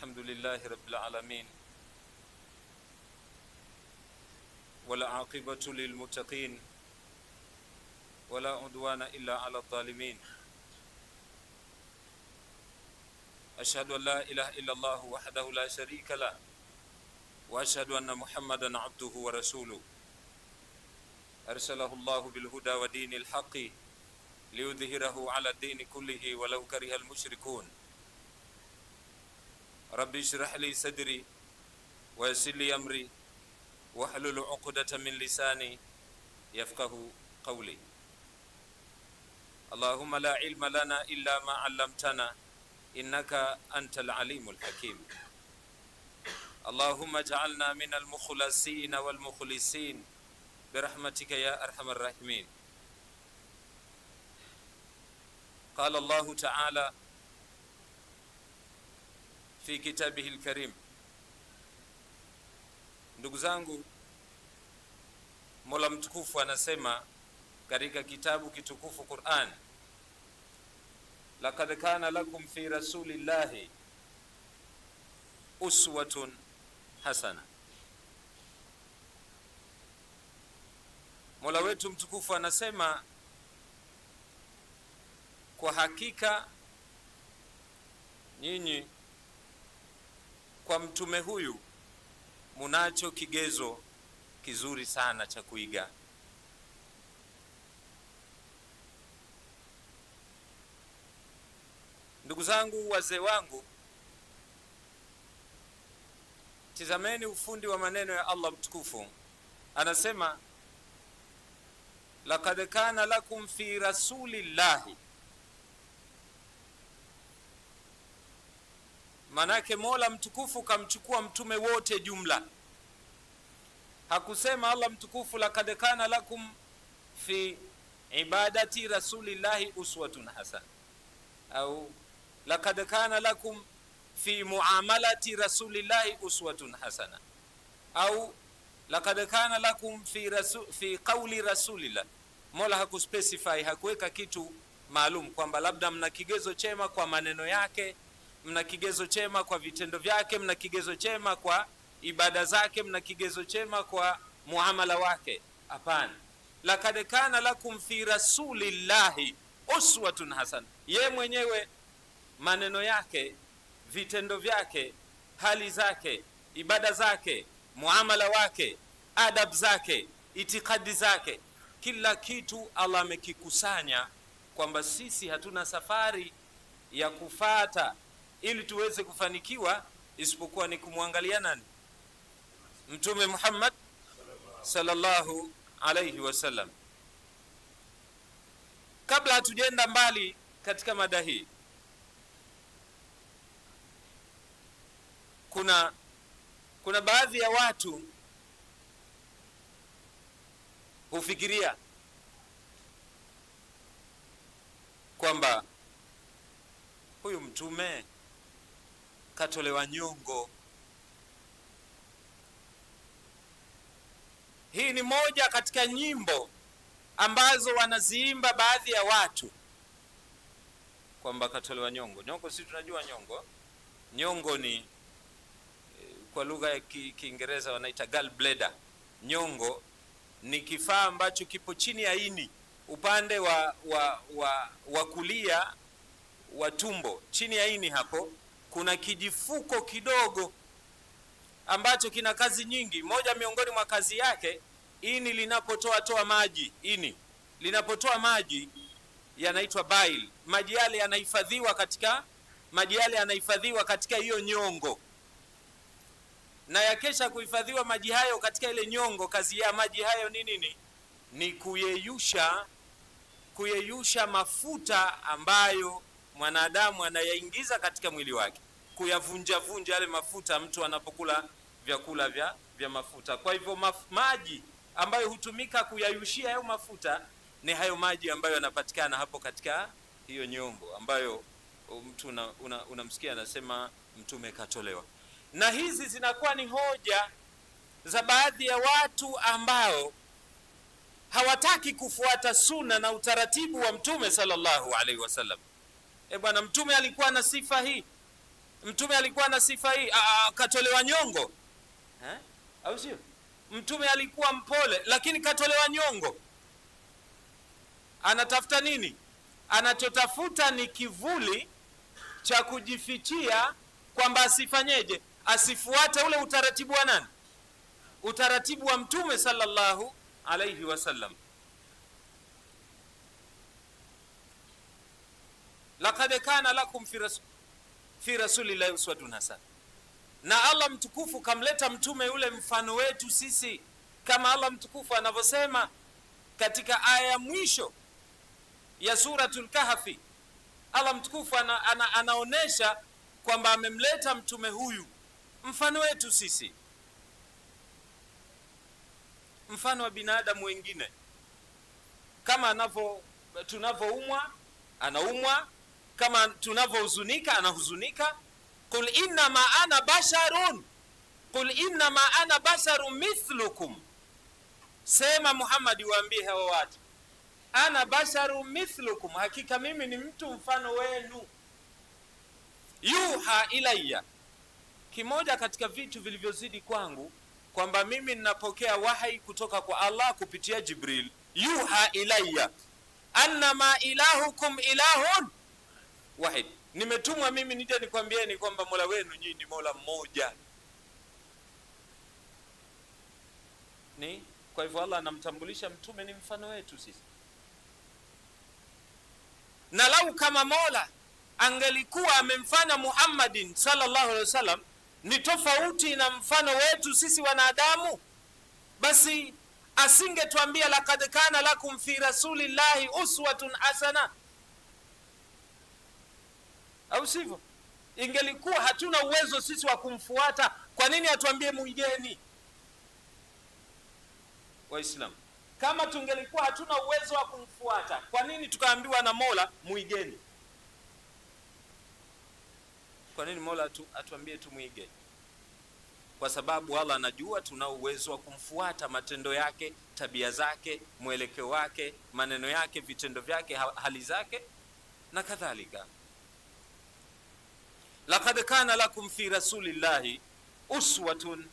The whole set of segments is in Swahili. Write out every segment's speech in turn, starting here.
الحمد لله رب العالمين والعاقبة للمتقين ولا عدوان إلا على الظالمين. أشهد أن لا إله إلا الله وحده لا شريك له وأشهد أن محمدا عبده ورسوله أرسله الله بالهدى ودين الحق ليظهره على الدين كله ولو كره المشركون. ربي اشرح لي صدري ويسر لي أمري واحلل عقدة من لساني يفقه قولي. اللهم لا علم لنا إلا ما علمتنا إنك أنت العليم الحكيم. اللهم اجعلنا من المخلصين والمخلصين برحمتك يا أرحم الراحمين. قال الله تعالى في كتابه الكريم. Ndugu zangu, Mola mtukufu anasema katika kitabu kitukufu Qur'an, laqad kana lakum fi rasulillahi uswatun hasana. Mola wetu mtukufu anasema kwa hakika nyinyi kwa mtume huyu munacho kigezo kizuri sana cha kuiga. Ndugu zangu, wazee wangu, tizameni ufundi wa maneno ya Allah mtukufu. Anasema laqad kana lakum fi rasulillahi. Manake Mola mtukufu kamchukua mtume wote jumla. Hakusema Allah mtukufu laqad kana lakum fi ibadati rasulillahi uswatun hasana, au laqad kana lakum fi muamalati rasulillahi uswatun hasana, au laqad kana lakum fi qawli rasulillah. Mola hakuspecify, hakuweka kitu maalum kwamba labda mna kigezo chema kwa maneno yake, mna kigezo chema kwa vitendo vyake, mna kigezo chema kwa ibada zake, mna kigezo chema kwa muamala wake. Hapana, laqad kana lakum fi rasulillahi uswatun hasana. Ye mwenyewe maneno yake, vitendo vyake, hali zake, ibada zake, muamala wake, adab zake, itikadi zake, kila kitu Allah amekikusanya kwamba sisi hatuna safari ya kufata ili tuweze kufanikiwa isipokuwa ni kumwangalia nani? Mtume Muhammad sallallahu alayhi wasallam. Kabla hatujenda mbali katika mada hii, kuna baadhi ya watu hufikiria kwamba huyu mtume katolewa nyongo. Hii ni moja katika nyimbo ambazo wanaziimba baadhi ya watu kwamba katolewa nyongo. Nyongo si tunajua nyongo. Nyongo ni kwa lugha ya Kiingereza wanaita gallbladder. Nyongo ni kifaa ambacho kipo chini ya ini, upande wa kulia wa tumbo. Chini ya ini hapo kuna kijifuko kidogo ambacho kina kazi nyingi. Moja miongoni mwa kazi yake, ini linapotoa maji, ini linapotoa maji yanaitwa bile. Maji yale yanahifadhiwa katika hiyo nyongo, na yakesha kuhifadhiwa maji hayo katika ile nyongo, kazi ya maji hayo ni nini? Ni kuyeyusha mafuta ambayo mwanadamu anayaingiza katika mwili wake, kuyavunja yale mafuta mtu anapokula vyakula vya mafuta. Kwa hivyo maji ambayo hutumika kuyayushia hayo mafuta ni hayo maji ambayo yanapatikana hapo katika hiyo nyongo, ambayo mtu unamsikia anasema mtume katolewa. Na hizi zinakuwa ni hoja za baadhi ya watu ambao hawataki kufuata sunna na utaratibu wa mtume sallallahu alaihi wasallam. Bwana mtume alikuwa na sifa hii. Mtume alikuwa na sifa hii, katolewa nyongo, au sio? Mtume alikuwa mpole lakini katolewa nyongo. Anatafuta nini? Anachotafuta ni kivuli cha kujifichia, kwamba asifanyeje? Asifuate ule utaratibu wa nani? Utaratibu wa Mtume sallallahu alayhi wasallam. Laqad kana lakum fi rasulillahi uswatun hasana. Na Allah mtukufu kamleta mtume yule mfano wetu sisi, kama Allah mtukufu anavyosema katika aya ya mwisho ya suratul Kahfi. Allah mtukufu anaonesha kwamba amemleta mtume huyu mfano wetu sisi, mfano wa binadamu wengine. Kama tunavyoumwa anaumwa, kama tunavyohuzunika anahuzunika. Qul innama ana basharun, qul innama ana basharun mithlukum. Sema Muhammad, waambie hawa watu, ana basharun mithlukum, hakika mimi ni mtu mfano wenu. Yuha ilayya, kimoja katika vitu vilivyozidi kwangu kwamba mimi ninapokea wahi kutoka kwa Allah kupitia Jibril. Yuha ilayya annama ilahukum ilahun wahid, nimetumwa mimi nije nikwambieni kwamba Mola wenu nyinyi ni Mola mmoja. Ni kwa hivyo Allah anamtambulisha mtume ni mfano wetu sisi. Na lau kama Mola angelikuwa amemfanya Muhammadin sallallahu alaihi wasallam ni tofauti na mfano wetu sisi wanadamu, basi asingetuambia laqad kana lakum fi rasulillahi uswatun hasana, au sivyo? Ingelikuwa hatuna uwezo sisi wa kumfuata, kwa nini atuambie muigeni? Waislamu, kama tungelikuwa hatuna uwezo wa kumfuata, kwa nini tukaambiwa na Mola muigeni? Kwa nini Mola atuambie tumuige? Kwa sababu Allah anajua tuna uwezo wa kumfuata matendo yake, tabia zake, mwelekeo wake, maneno yake, vitendo vyake, hali zake na kadhalika. Laqad kana lakum fi rasulillahi uswatun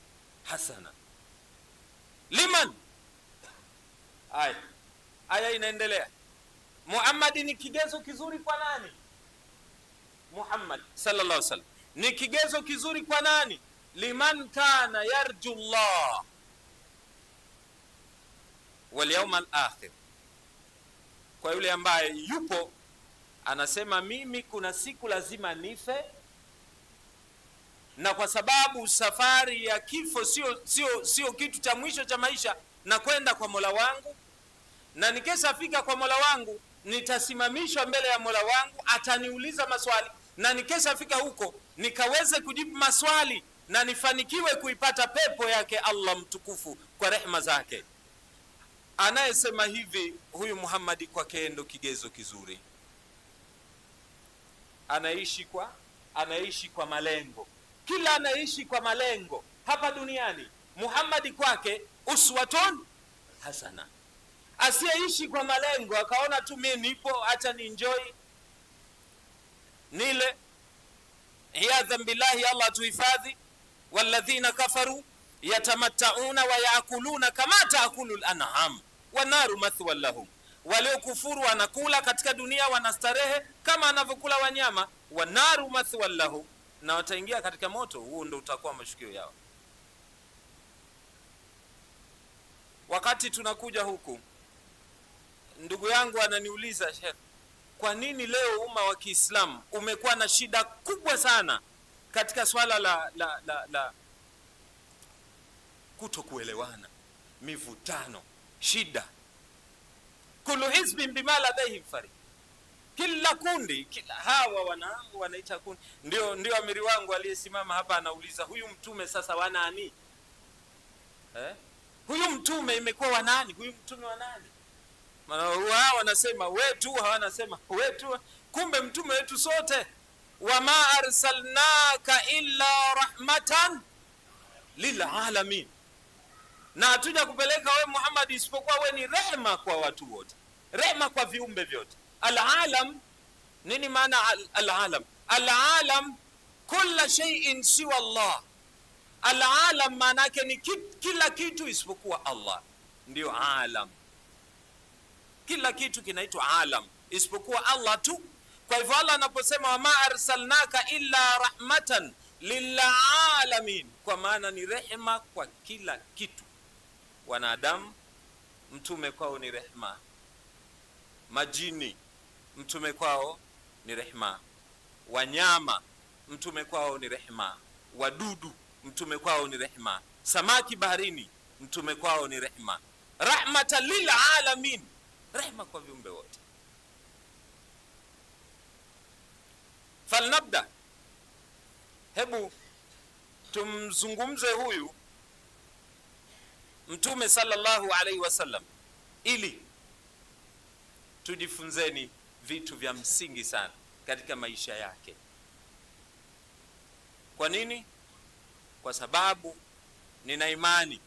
hasana. Liman? Aya inaendelea. Muhammad ni kigezo kizuri kwa nani? Muhammad sallallahu alaihi wasallam ni kigezo kizuri kwa nani? Liman kana yarju Allah wal yawmal akhir, kwa yule ambaye yupo anasema mimi kuna siku lazima nife, na kwa sababu safari ya kifo sio kitu cha mwisho cha maisha, na kwenda kwa Mola wangu, na nikishafika kwa Mola wangu nitasimamishwa mbele ya Mola wangu, ataniuliza maswali, na nikishafika huko nikaweze kujibu maswali na nifanikiwe kuipata pepo yake Allah mtukufu kwa rehema zake. Anayesema hivi huyu Muhammad kwake ndo kigezo kizuri. Anaishi kwa malengo. Kila anaishi kwa malengo hapa duniani, Muhammad kwake uswatun hasana. Asiyeishi kwa malengo akaona tu mimi nipo, acha ni enjoy nile, iyadhan billahi, Allah tuhifadhi. Walladhina kafaru yatamattauna wa yaakuluna kama taakulul an'am wa naru mathwal lahum, wale kufuru wanakula katika dunia wanastarehe kama anavyokula wanyama, wa naru mathwal lahum, na wataingia katika moto, huo ndio utakuwa mashukio yao. Wakati tunakuja huku, ndugu yangu ananiuliza, Sheikh, kwa nini leo umma wa Kiislamu umekuwa na shida kubwa sana katika swala la kutokuelewana, mivutano, shida? Kullu hizbin bima ladayhim farih, kila kundi, kila hawa wanaita kundi. Ndio amiri wangu aliyesimama hapa anauliza, huyu mtume sasa wa nani? Huyu mtume imekuwa wa nani? Huyu mtume wa nani? Maana wao wanasema wetu, hawanasema wetu, kumbe mtume wetu sote. Wama arsalnaka illa rahmatan lil alamin, na hatuja kupeleka wewe Muhammad isipokuwa wewe ni rehema kwa watu wote, rehema kwa viumbe vyote. Al-alam, nini maana al-alam? Al-alam kulla shay'in siwa Allah. Al-alam manake ni kila kitu isipokuwa Allah, ndio alam. Kila kitu kinaitwa alam isipokuwa Allah tu. Kwa hivyo Allah anaposema wama arsalnaka illa rahmatan lilalamin, kwa maana ni rehema kwa kila kitu. Wanadamu mtume kwao ni rehema, majini mtume kwao ni rehema, wanyama mtume kwao ni rehema, wadudu mtume kwao ni rehema, samaki baharini mtume kwao ni rehema. Rahmatan lilalamin, rehema kwa viumbe wote. Falnabda, hebu tumzungumze huyu mtume sallallahu alaihi wasallam ili tujifunzeni vitu vya msingi sana katika maisha yake. Kwa nini? Kwa sababu nina imani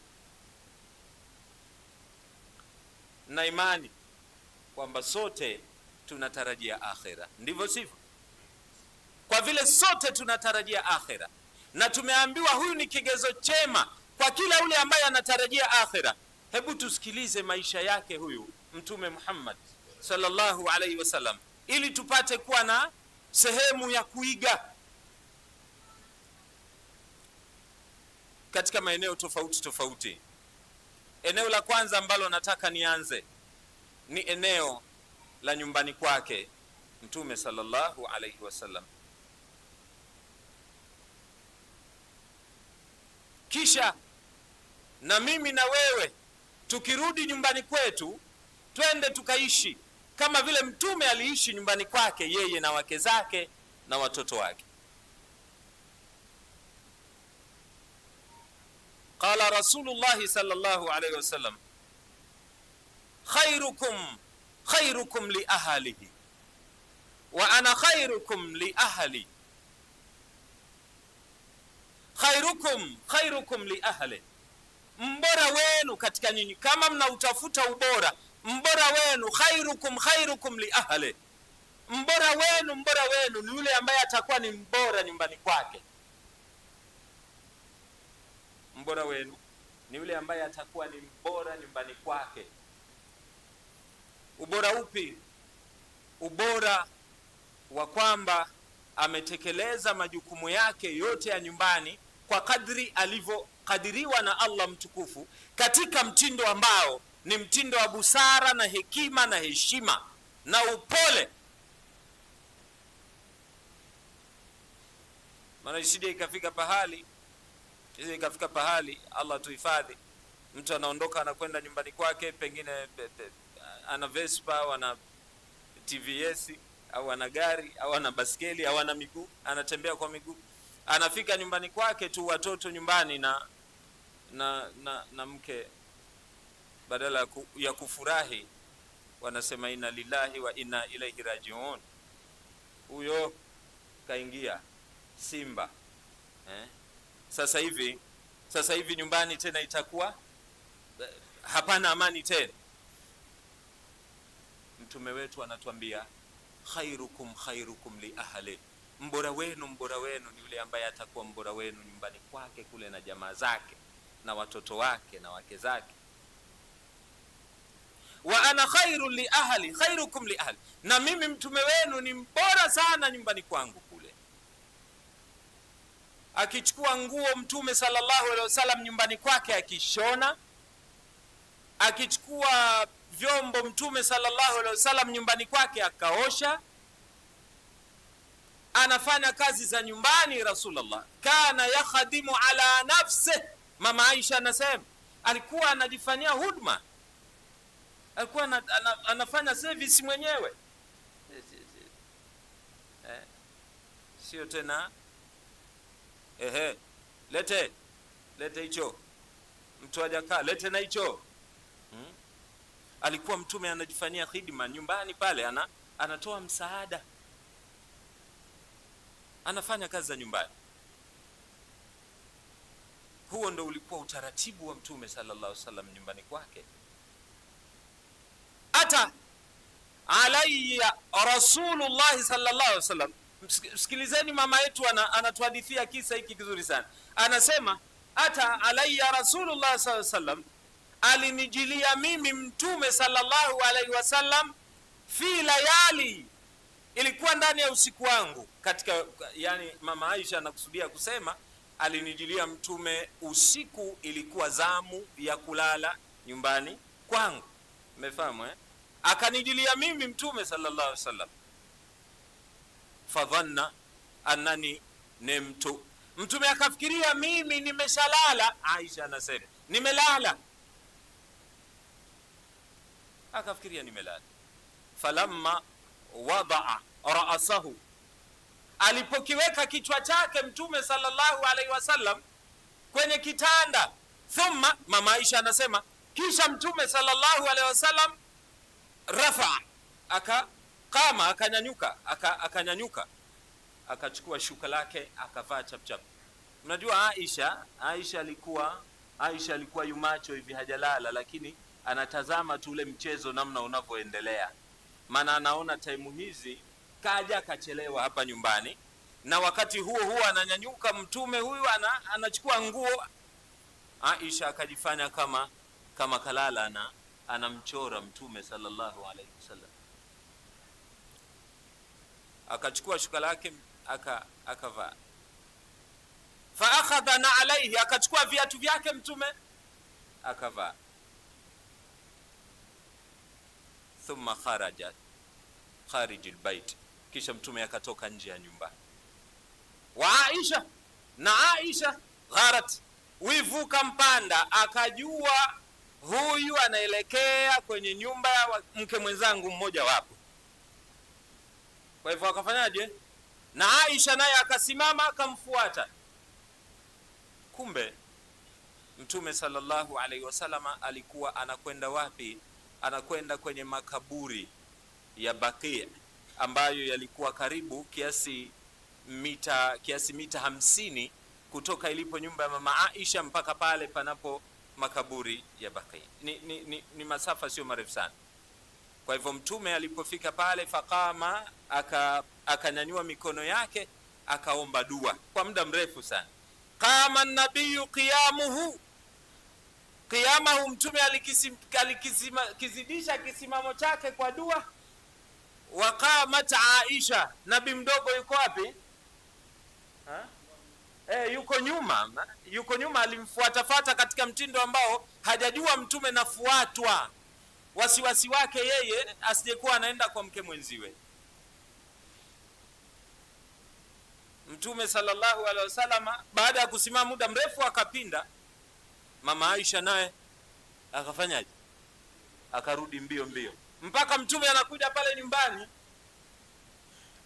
kwamba sote tunatarajia akhera, ndivyo sivyo? Kwa vile sote tunatarajia akhera na tumeambiwa huyu ni kigezo chema kwa kila yule ambaye anatarajia akhera, hebu tusikilize maisha yake huyu mtume Muhammad sallallahu alaihi wasallam ili tupate kuwa na sehemu ya kuiga katika maeneo tofauti tofauti. Eneo la kwanza ambalo nataka nianze ni eneo la nyumbani kwake mtume sallallahu alaihi wasallam. Kisha na mimi na wewe tukirudi nyumbani kwetu twende tukaishi kama vile mtume aliishi nyumbani kwake, yeye na wake zake na watoto wake. Qala Rasulullah sallallahu alayhi wasallam, khairukum li ahlihi wa ana khairukum li ahli. Khairukum li ahli, mbora wenu katika nyinyi, kama mnautafuta ubora, mbora wenu khairukum li ahli, mbora wenu ni yule ambaye atakuwa ni mbora nyumbani kwake. Mbora wenu ni yule ambaye atakuwa ni mbora nyumbani kwake. Ubora upi? Ubora wa kwamba ametekeleza majukumu yake yote ya nyumbani kwa kadri alivyokadiriwa na Allah mtukufu, katika mtindo ambao ni mtindo wa busara na hekima na heshima na upole. Maana isije ikafika pahali, Allah tuhifadhi, mtu anaondoka anakwenda nyumbani kwake, pengine ana Vespa au ana TVS au ana gari au ana baskeli au ana miguu, anatembea kwa miguu, anafika nyumbani kwake tu, watoto nyumbani na mke, badala ya kufurahi wanasema inna lillahi wa inna ilaihi rajiun. Huyo kaingia simba. Sasa hivi nyumbani tena itakuwa hapana amani tena. Mtume wetu anatuambia khairukum li ahli, mbora wenu ni yule ambaye atakuwa mbora wenu nyumbani kwake kule na jamaa zake na watoto wake na wake zake. Wa ana khairukum li ahli, na mimi mtume wenu ni mbora sana nyumbani kwangu kule. Akichukua nguo mtume sallallahu alaihi wasallam nyumbani kwake akishona, akichukua vyombo mtume sallallahu alaihi wasallam nyumbani kwake akaosha, anafanya kazi za nyumbani. Rasulullah kana yakhadimu ala nafsi, mama Aisha anasema alikuwa anajifanyia hudma, alikuwa anafanya service mwenyewe. Sio tena lete hicho, mtu hajakaa lete na hicho. Alikuwa mtume anajifanyia khidma nyumbani pale, anatoa msaada, anafanya kazi za nyumbani. Huo ndo ulikuwa utaratibu wa mtume sallallahu alaihi wasallam nyumbani kwake. Ata alayya Rasulullah sallallahu alaihi wasallam Sikilizeni, mama yetu anatuhadithia kisa hiki kizuri sana. Anasema ata alayya Rasulullah sallallahu alaihi wasallam, alinijilia mimi mtume sallallahu alaihi wasallam fi layali, ilikuwa ndani ya usiku wangu. Katika yani mama Aisha anakusudia kusema alinijilia mtume usiku, ilikuwa zamu ya kulala nyumbani kwangu. Umefahamu eh? Akanijilia mimi mtume sallallahu alaihi wasallam, fadhanna annani nimtu, mtume akafikiria mimi nimeshalala. Aisha anasema nimelala, akafikiria nimelala. Falamma wadaa ra'sahu, alipokiweka kichwa chake mtume sallallahu alaihi wasallam kwenye kitanda. Thumma, mama Aisha anasema kisha mtume sallallahu alaihi wasallam rafa, akakama, akanyanyuka, akachukua shuka lake akavaa chapchap. Mnajua Aisha alikuwa yumacho hivi, hajalala, lakini anatazama tu ule mchezo namna unavyoendelea, maana anaona time hizi kaja kachelewa hapa nyumbani, na wakati huo ananyanyuka mtume huyu anachukua nguo. Aisha akajifanya kama kalala, anamchora mtume sallallahu alaihi wasallam. Akachukua shuka lake akavaa. Fa akhadha alayhi, akachukua viatu vyake mtume akavaa. Thumma kharaja kharij albayt, kisha mtume akatoka nje ya nyumba. Wa Aisha gharat, wivu kampanda, akajua huyu anaelekea kwenye nyumba ya mke mwenzangu mmoja wapo. Kwa hivyo akafanyaje? Na Aisha naye akasimama akamfuata. Kumbe mtume sallallahu alaihi wasallam alikuwa anakwenda wapi? Anakwenda kwenye makaburi ya Baqi, ambayo yalikuwa karibu kiasi mita 50 kutoka ilipo nyumba ya mama Aisha mpaka pale panapo makaburi ya Baqi. Ni masafa sio marefu sana. Kwa hivyo mtume alipofika pale, faqama, akanyanyua mikono yake akaomba dua kwa muda mrefu sana. Qama an-nabiyyu qiyamahu, mtume alikizidisha kisimamo chake kwa dua. Waqamat Aisha, nabii mdogo yuko wapi? Yuko nyuma, alimfuata katika mtindo ambao hajajua mtume nafuatwa, wasiwasi wake yeye asijekuwa anaenda kwa mke mwenziwe. Mtume sallallahu alaihi wasallam baada ya kusimama muda mrefu akapinda. Mama Aisha naye akafanyaje? Akarudi mbio mpaka mtume anakuja pale nyumbani,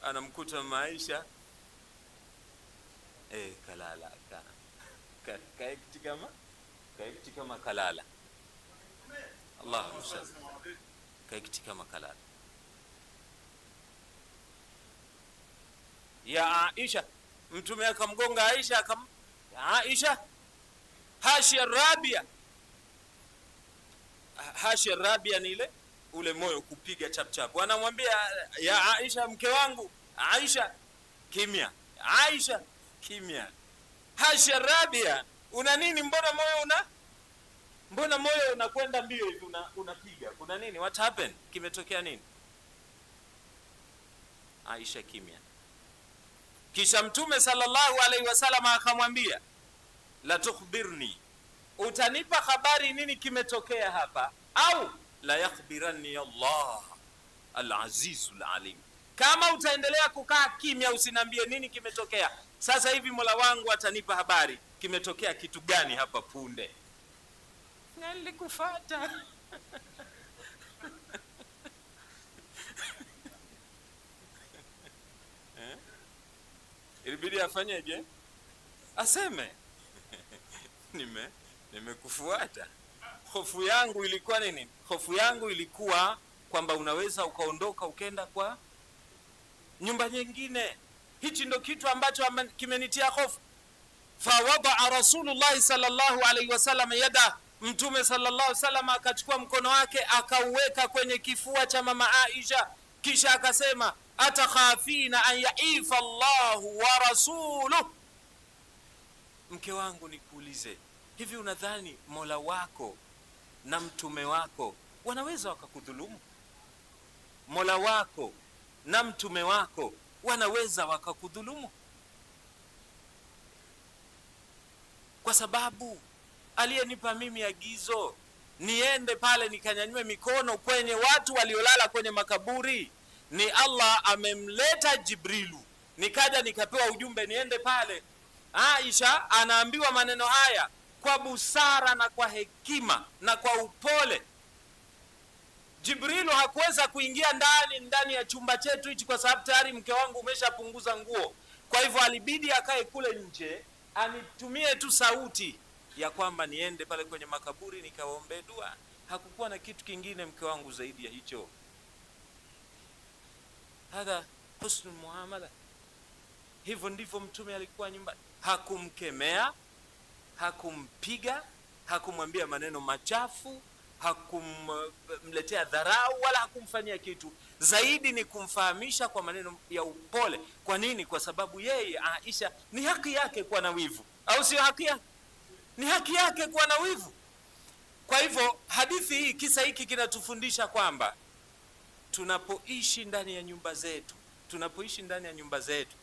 anamkuta mama Aisha kalala, kaekti kama kalala. Allahumma salli, kaekti kama kalala. Ya Aisha, mtume akamgonga Aisha, Aisha, hashi rabia ni ile ule moyo kupiga chapchap. Wanamwambia ya Aisha, mke wangu. Aisha kimya, Aisha kimya. Hashi rabia, una nini? Mbona moyo unakwenda mbio hivi, unapiga? Kuna nini? What happened? Kimetokea nini? Aisha kimya. Kisha mtume sallallahu alaihi wasallam akamwambia, la tukhbirni, utanipa habari nini kimetokea hapa, au la yakhbirani Allah al-azizul alim, kama utaendelea kukaa kimya usiniambie nini kimetokea, sasa hivi Mola wangu atanipa habari kimetokea kitu gani hapa punde. Nilikufuata. Ilibidi afanyeje? Aseme nimekufuata. Hofu yangu ilikuwa nini? Hofu yangu ilikuwa kwamba unaweza ukaondoka ukenda kwa nyumba nyingine. Hichi ndo kitu ambacho kimenitia hofu. Fa wadaa Rasulullah sallallahu alaihi wasallam yada, mtume sallallahu alaihi wasallam akachukua mkono wake akauweka kwenye kifua cha mama Aisha, kisha akasema, atakhafina an yaifa Allahu wa rasuluhu. Mke wangu, nikuulize, hivi unadhani Mola wako na mtume wako wanaweza wakakudhulumu? Mola wako na mtume wako wanaweza wakakudhulumu? Kwa sababu aliyenipa mimi agizo niende pale nikanyanyue mikono kwenye watu waliolala kwenye makaburi ni Allah. Amemleta Jibrilu, nikaja nikapewa ujumbe niende pale. Aisha anaambiwa maneno haya kwa busara na kwa hekima na kwa upole. Jibrilu hakuweza kuingia ndani ya chumba chetu hichi kwa sababu tayari mke wangu umeshapunguza nguo. Kwa hivyo alibidi akae kule nje, anitumie tu sauti ya kwamba niende pale kwenye makaburi nikaombe dua. Hakukuwa na kitu kingine mke wangu zaidi ya hicho. Hadha husnul muamala. Hivyo ndivyo mtume alikuwa nyumbani. Hakumkemea, hakumpiga, hakumwambia maneno machafu, hakumletea dharau wala hakumfanyia kitu. Zaidi ni kumfahamisha kwa maneno ya upole. Kwa nini? Kwa sababu yeye Aisha ni haki yake kuwa na wivu, au sio haki yake? Ni haki yake kuwa na wivu. Kwa hivyo hadithi hii, kisa hiki kinatufundisha kwamba tunapoishi ndani ya nyumba zetu,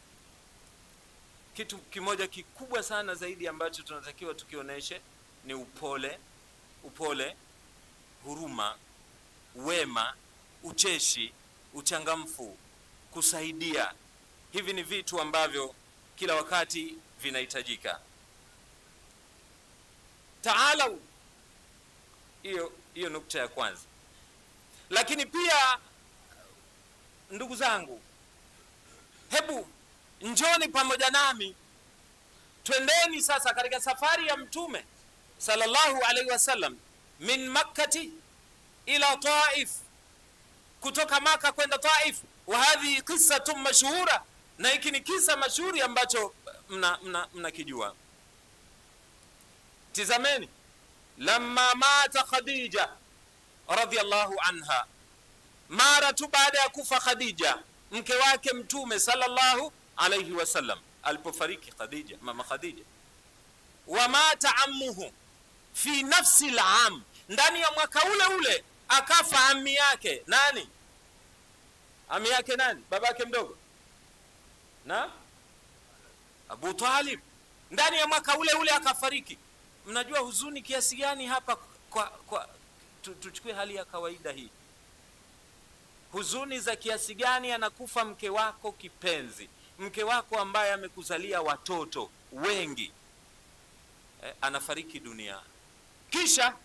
kitu kimoja kikubwa sana zaidi ambacho tunatakiwa tukionyeshe ni upole, huruma, wema, ucheshi, uchangamfu, kusaidia. Hivi ni vitu ambavyo kila wakati vinahitajika. Taalau, hiyo nukta ya kwanza. Lakini pia ndugu zangu, hebu njoni pamoja nami, twendeni sasa katika safari ya mtume sallallahu alaihi wasallam min Makkati ila Taif, kutoka Maka kwenda Taif. Wa hadhi qissatun mashhura, na hiki ni kisa mashuhuri ambacho mnakijua. Tizameni, lamma mata Khadija radhiyallahu anha, mara tu baada ya kufa Khadija mke wake mtume sallallahu alayhi wasallam, alipofariki Khadija, mama Khadija, wa mata ammuhu fi nafsi al-am, ndani ya mwaka ule ule akafa ammi yake. Nani ammi yake? Nani? babake mdogo na Abu Talib. Ndani ya mwaka ule ule akafariki. Mnajua huzuni kiasi gani hapa? Tuchukue hali ya kawaida hii, huzuni za kiasi gani anakufa mke wako kipenzi, mke wako ambaye amekuzalia watoto wengi, anafariki dunia. Kisha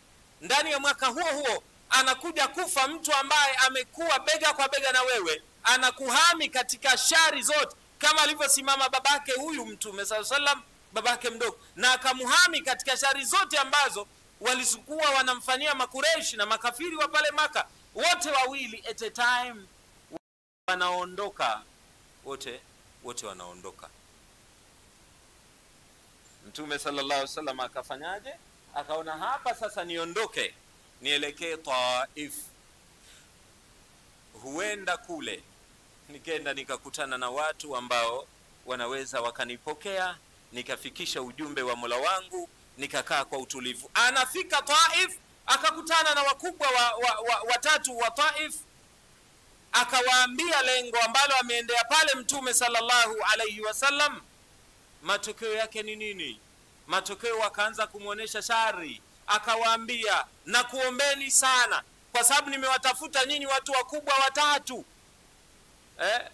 ndani ya mwaka huo anakuja kufa mtu ambaye amekuwa bega kwa bega na wewe, anakuhami katika shari zote, kama alivyosimama babake huyu mtume sallallahu alaihi wasallam, babake mdogo, na akamuhami katika shari zote ambazo walikuwa wanamfanyia Makureishi na makafiri wa pale Maka. Wote wawili at a time wanaondoka, wote wanaondoka. Mtume sallallahu alaihi wasallam akafanyaje? Akaona hapa sasa niondoke nielekee Taif, huenda kule nikenda nikakutana na watu ambao wanaweza wakanipokea, nikafikisha ujumbe wa Mola wangu, nikakaa kwa utulivu. Anafika Taif, akakutana na wakubwa watatu wa Taif, akawaambia lengo ambalo ameendea pale mtume sallallahu alayhi wasallam. Matokeo yake ni nini? Matokeo wakaanza kumuonesha shari. Akawaambia, na kuombeni sana kwa sababu nimewatafuta nyinyi watu wakubwa watatu,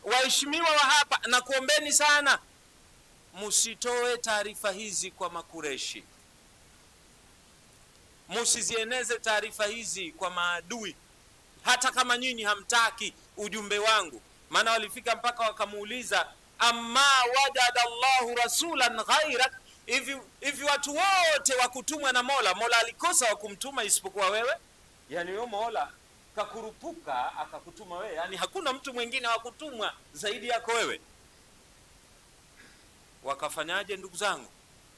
waheshimiwa wa hapa, na kuombeni sana musitoe taarifa hizi kwa Makureshi, musizieneze taarifa hizi kwa maadui, hata kama nyinyi hamtaki ujumbe wangu. Maana walifika mpaka wakamuuliza, amma wajada Allahu rasulan ghairak, hivi watu wote wakutumwa na Mola alikosa wakumtuma isipokuwa wewe? Yani wewe Mola kakurupuka akakutuma wewe, yani hakuna mtu mwingine wakutumwa zaidi yako wewe. Wakafanyaje ndugu zangu?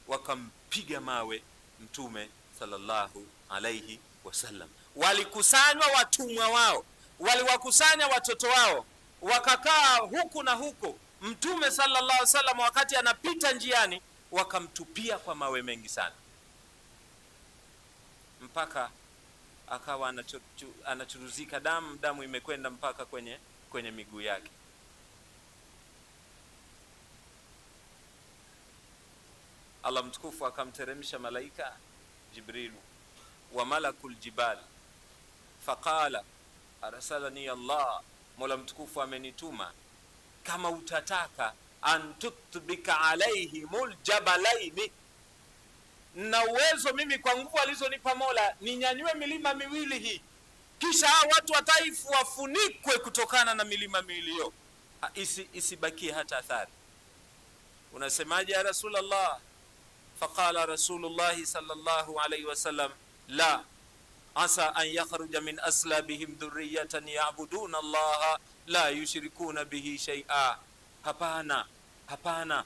Wakampiga mawe mtume sallallahu alayhi wasallam. Walikusanywa watumwa wao, waliwakusanya watoto wao, wakakaa huku na huko. Mtume sallallahu alaihi wasallam wakati anapita njiani wakamtupia kwa mawe mengi sana, mpaka akawa anachuruzika damu imekwenda mpaka kwenye miguu yake. Allah mtukufu akamteremsha malaika Jibril wa malakul jibal faqala arsalani Allah, Mola mtukufu amenituma kama utataka antutbika alaihimul jabalaini, na uwezo mimi kwa nguvu alizonipa Mola ninyanyue milima miwili hii, kisha watu wa taifu wafunikwe kutokana na milima miwili hiyo, isibakie hata athari. Unasemaje ya Rasulullah? Faqala Rasulullah sallallahu alayhi wasallam la asa an yakhruja min aslabihim dhurriyatan ya'buduna Allah la yushrikuna bihi shay'a. Hapana,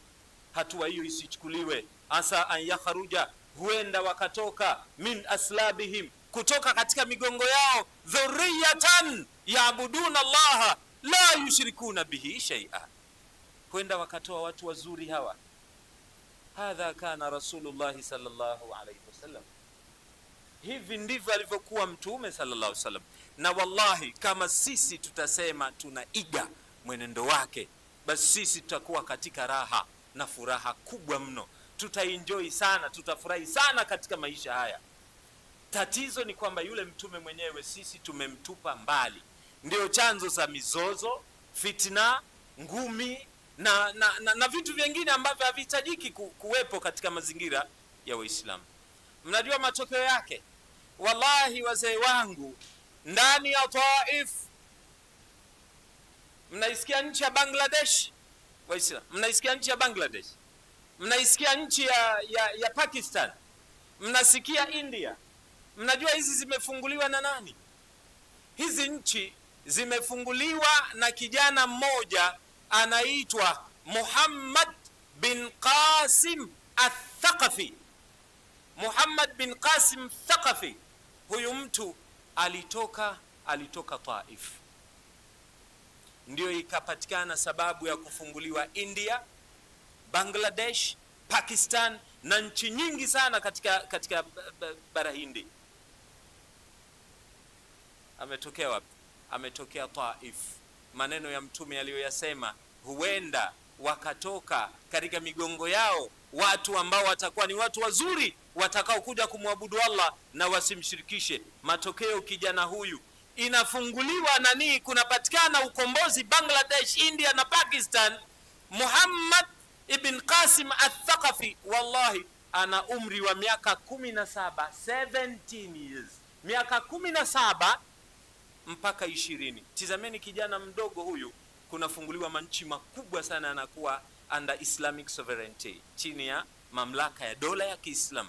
hatua hiyo isichukuliwe. Asa an yakhruja, huenda wakatoka, min aslabihim, kutoka katika migongo yao, dhurriyatan ya'buduna Allah la yushrikuna bihi shay'a, huenda wakatoa watu wazuri hawa. Hadha kana Rasulullah sallallahu alayhi wasallam. Hivi ndivyo alivyokuwa Mtume sallallahu alayhi wasallam. Na wallahi kama sisi tutasema tunaiga mwenendo wake, basi sisi tutakuwa katika raha na furaha kubwa mno. Tutaenjoy sana, tutafurahi sana katika maisha haya. Tatizo ni kwamba yule mtume mwenyewe sisi tumemtupa mbali. Ndio chanzo za mizozo, fitna, ngumi na vitu vingine ambavyo havihitajiki kuwepo katika mazingira ya Uislamu. Mnajua matokeo yake? Wallahi wazee wangu, ndani ya Taif, mnaisikia nchi ya Bangladesh, Waislamu, mnaisikia nchi ya Bangladesh, mnaisikia nchi ya Pakistan, mnasikia India. Mnajua hizi zimefunguliwa na nani? Hizi nchi zimefunguliwa na kijana mmoja anaitwa Muhammad bin Qasim al-Thaqafi. Muhammad bin Qasim al-Thaqafi, huyu mtu alitoka Taif, ndio ikapatikana sababu ya kufunguliwa India, Bangladesh, Pakistan na nchi nyingi sana katika bara Hindi. Ametokea wapi? Ametokea Taif. Maneno ya mtume aliyoyasema, huenda wakatoka katika migongo yao watu ambao watakuwa ni watu wazuri, watakao kuja kumwabudu Allah na wasimshirikishe. Matokeo kijana huyu inafunguliwa nani, kunapatikana ukombozi Bangladesh, India na Pakistan. Muhammad ibn Qasim al-Thaqafi, wallahi ana umri wa miaka 17, 17 years, miaka 17 mpaka 20. Tizameni kijana mdogo huyu, kunafunguliwa manchi makubwa sana, anakuwa under Islamic sovereignty, chini ya mamlaka ya dola ya Kiislam.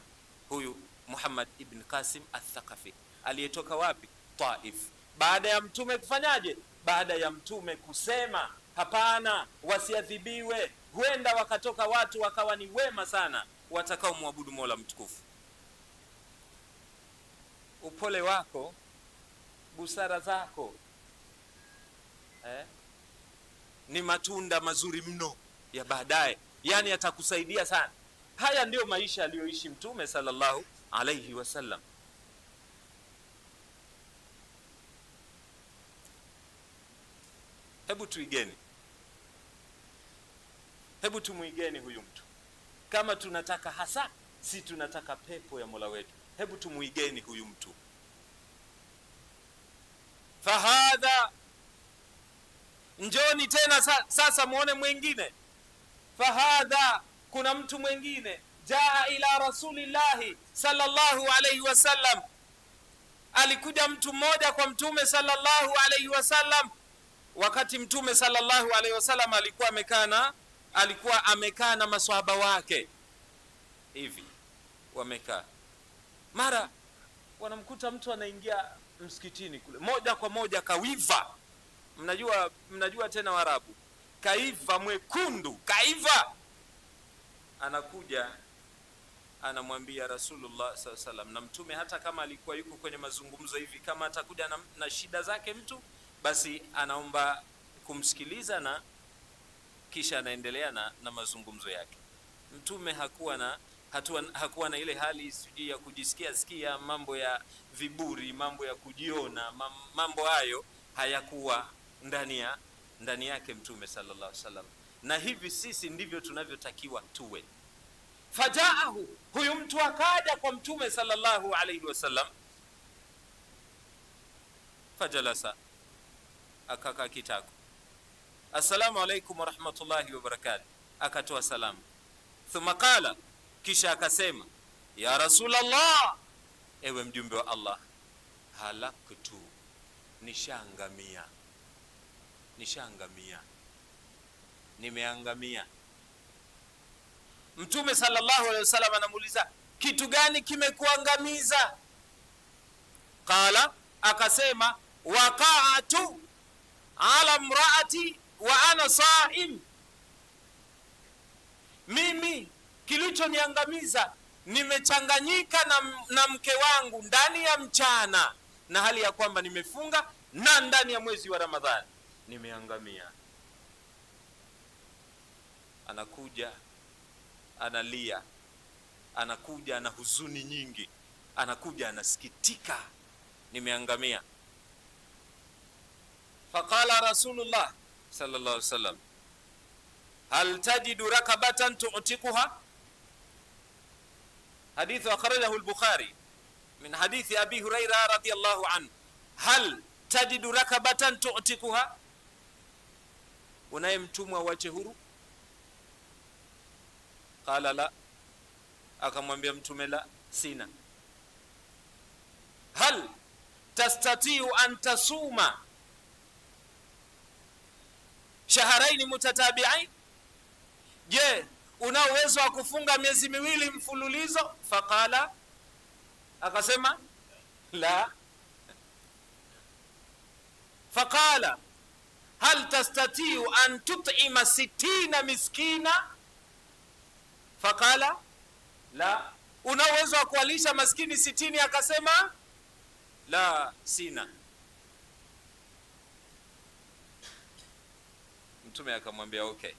Huyu Muhammad ibn Qasim al-Thaqafi aliyetoka wapi? Taif. Baada ya mtume kufanyaje? Baada ya mtume kusema hapana, wasiadhibiwe, huenda wakatoka watu wakawa ni wema sana, watakao muabudu Mola mtukufu. Upole wako, busara zako ni matunda mazuri mno ya baadaye, yani atakusaidia sana. Haya ndio maisha aliyoishi Mtume sallallahu alayhi wasallam. Hebu tuigeni, hebu tumuigeni huyu mtu. Kama tunataka hasa, si tunataka pepo ya Mola wetu, hebu tumuigeni huyu mtu. Fahadha, njoni tena sasa muone mwingine. Fahadha, kuna mtu mwingine, jaa ila rasulillahi sallallahu alayhi wasallam. Alikuja mtu mmoja kwa mtume sallallahu alayhi wasallam, wakati mtume sallallahu alayhi wasallam alikuwa amekaa na maswahaba wake hivi, wamekaa. Mara wanamkuta mtu anaingia msikitini kule, moja kwa moja kaiva. Mnajua tena Waarabu, kaiva, mwekundu, kaiva. Anakuja anamwambia Rasulullah sallallahu alaihi wasallam, na mtume hata kama alikuwa yuko kwenye mazungumzo hivi, kama atakuja na shida zake mtu, basi anaomba kumsikiliza, na kisha anaendelea na mazungumzo yake. Mtume hakuwa na ile hali sijui ya kujisikia sikia, mambo ya viburi, mambo ya kujiona, mambo hayo hayakuwa ndani yake Mtume sallallahu alaihi wasallam. Na hivi sisi ndivyo tunavyotakiwa tuwe. Fajaahu, huyu mtu akaja kwa Mtume sallallahu alaihi wasallam, fajalasa, akakaa kitako. Assalamu alaikum wa rahmatullahi wa barakatuh, akatoa salamu. Thumma qala, kisha akasema, ya Rasulullah, ewe mjumbe wa Allah, halaktu, nishangamia, nimeangamia. Mtume sallallahu alaihi wasallam anamuuliza, kitu gani kimekuangamiza? Qala, akasema, waqa'atu ala imraati wa ana sa'im, mimi kilichoniangamiza, nimechanganyika na mke wangu ndani ya mchana na hali ya kwamba nimefunga, na ndani ya mwezi wa Ramadhani nimeangamia. Anakuja analia, anakuja ana huzuni nyingi, anakuja anasikitika, nimeangamia. Faqala Rasulullah sallallahu alaihi wasallam, hal tajidu rakabatan tu'tikuha? Hadith akhrajahu al-Bukhari min hadith Abi Hurairah radiyallahu anhu. Hal tajidu rakabatan tu'tikuha? Unaye mtumwa wache huru? Qala la, akamwambia Mtume, la, sina. Hal tastatiu an tasuma shahrayn mutatabi'ain? Je, una uwezo wa kufunga miezi miwili mfululizo? Faqala, akasema la. Faqala, hal tastatiu an tut'ima 60 miskina? Faqala la. Una uwezo wa kuwalisha maskini 60? Akasema la, sina. Mtume akamwambia okay,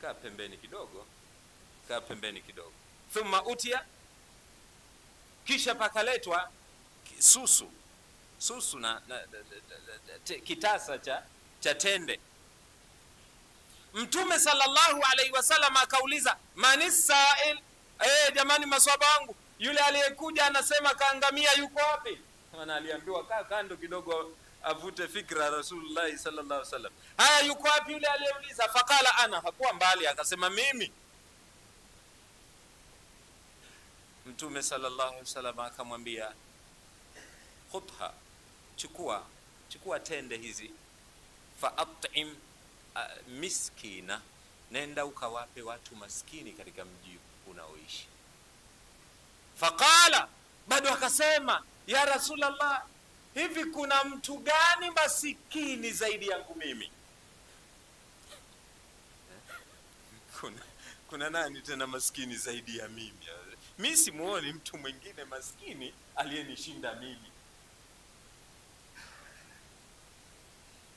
kaa pembeni kidogo, Thumma utia, kisha pakaletwa susu na kitasa cha tende. Mtume sallallahu alaihi wasallam akauliza, manis sa'il, jamani maswahaba wangu, yule aliyekuja anasema kaangamia yuko wapi? Maana aliambiwa kaa kando kidogo avute fikra Rasulullah sallallahu alaihi wasallam. Haya, yuko wapi yule aliyeuliza? Faqala ana, hakuwa mbali, akasema mimi. Mtume sallallahu alaihi wasallam akamwambia, khudha, chukua tende hizi, fa at'im miskina, nenda ukawape watu maskini katika mji unaoishi. Faqala, bado akasema, ya Rasulullah, hivi kuna mtu gani masikini zaidi yangu mimi? Kuna nani tena maskini zaidi ya mimi? Mimi simuoni mtu mwingine maskini aliyenishinda mimi.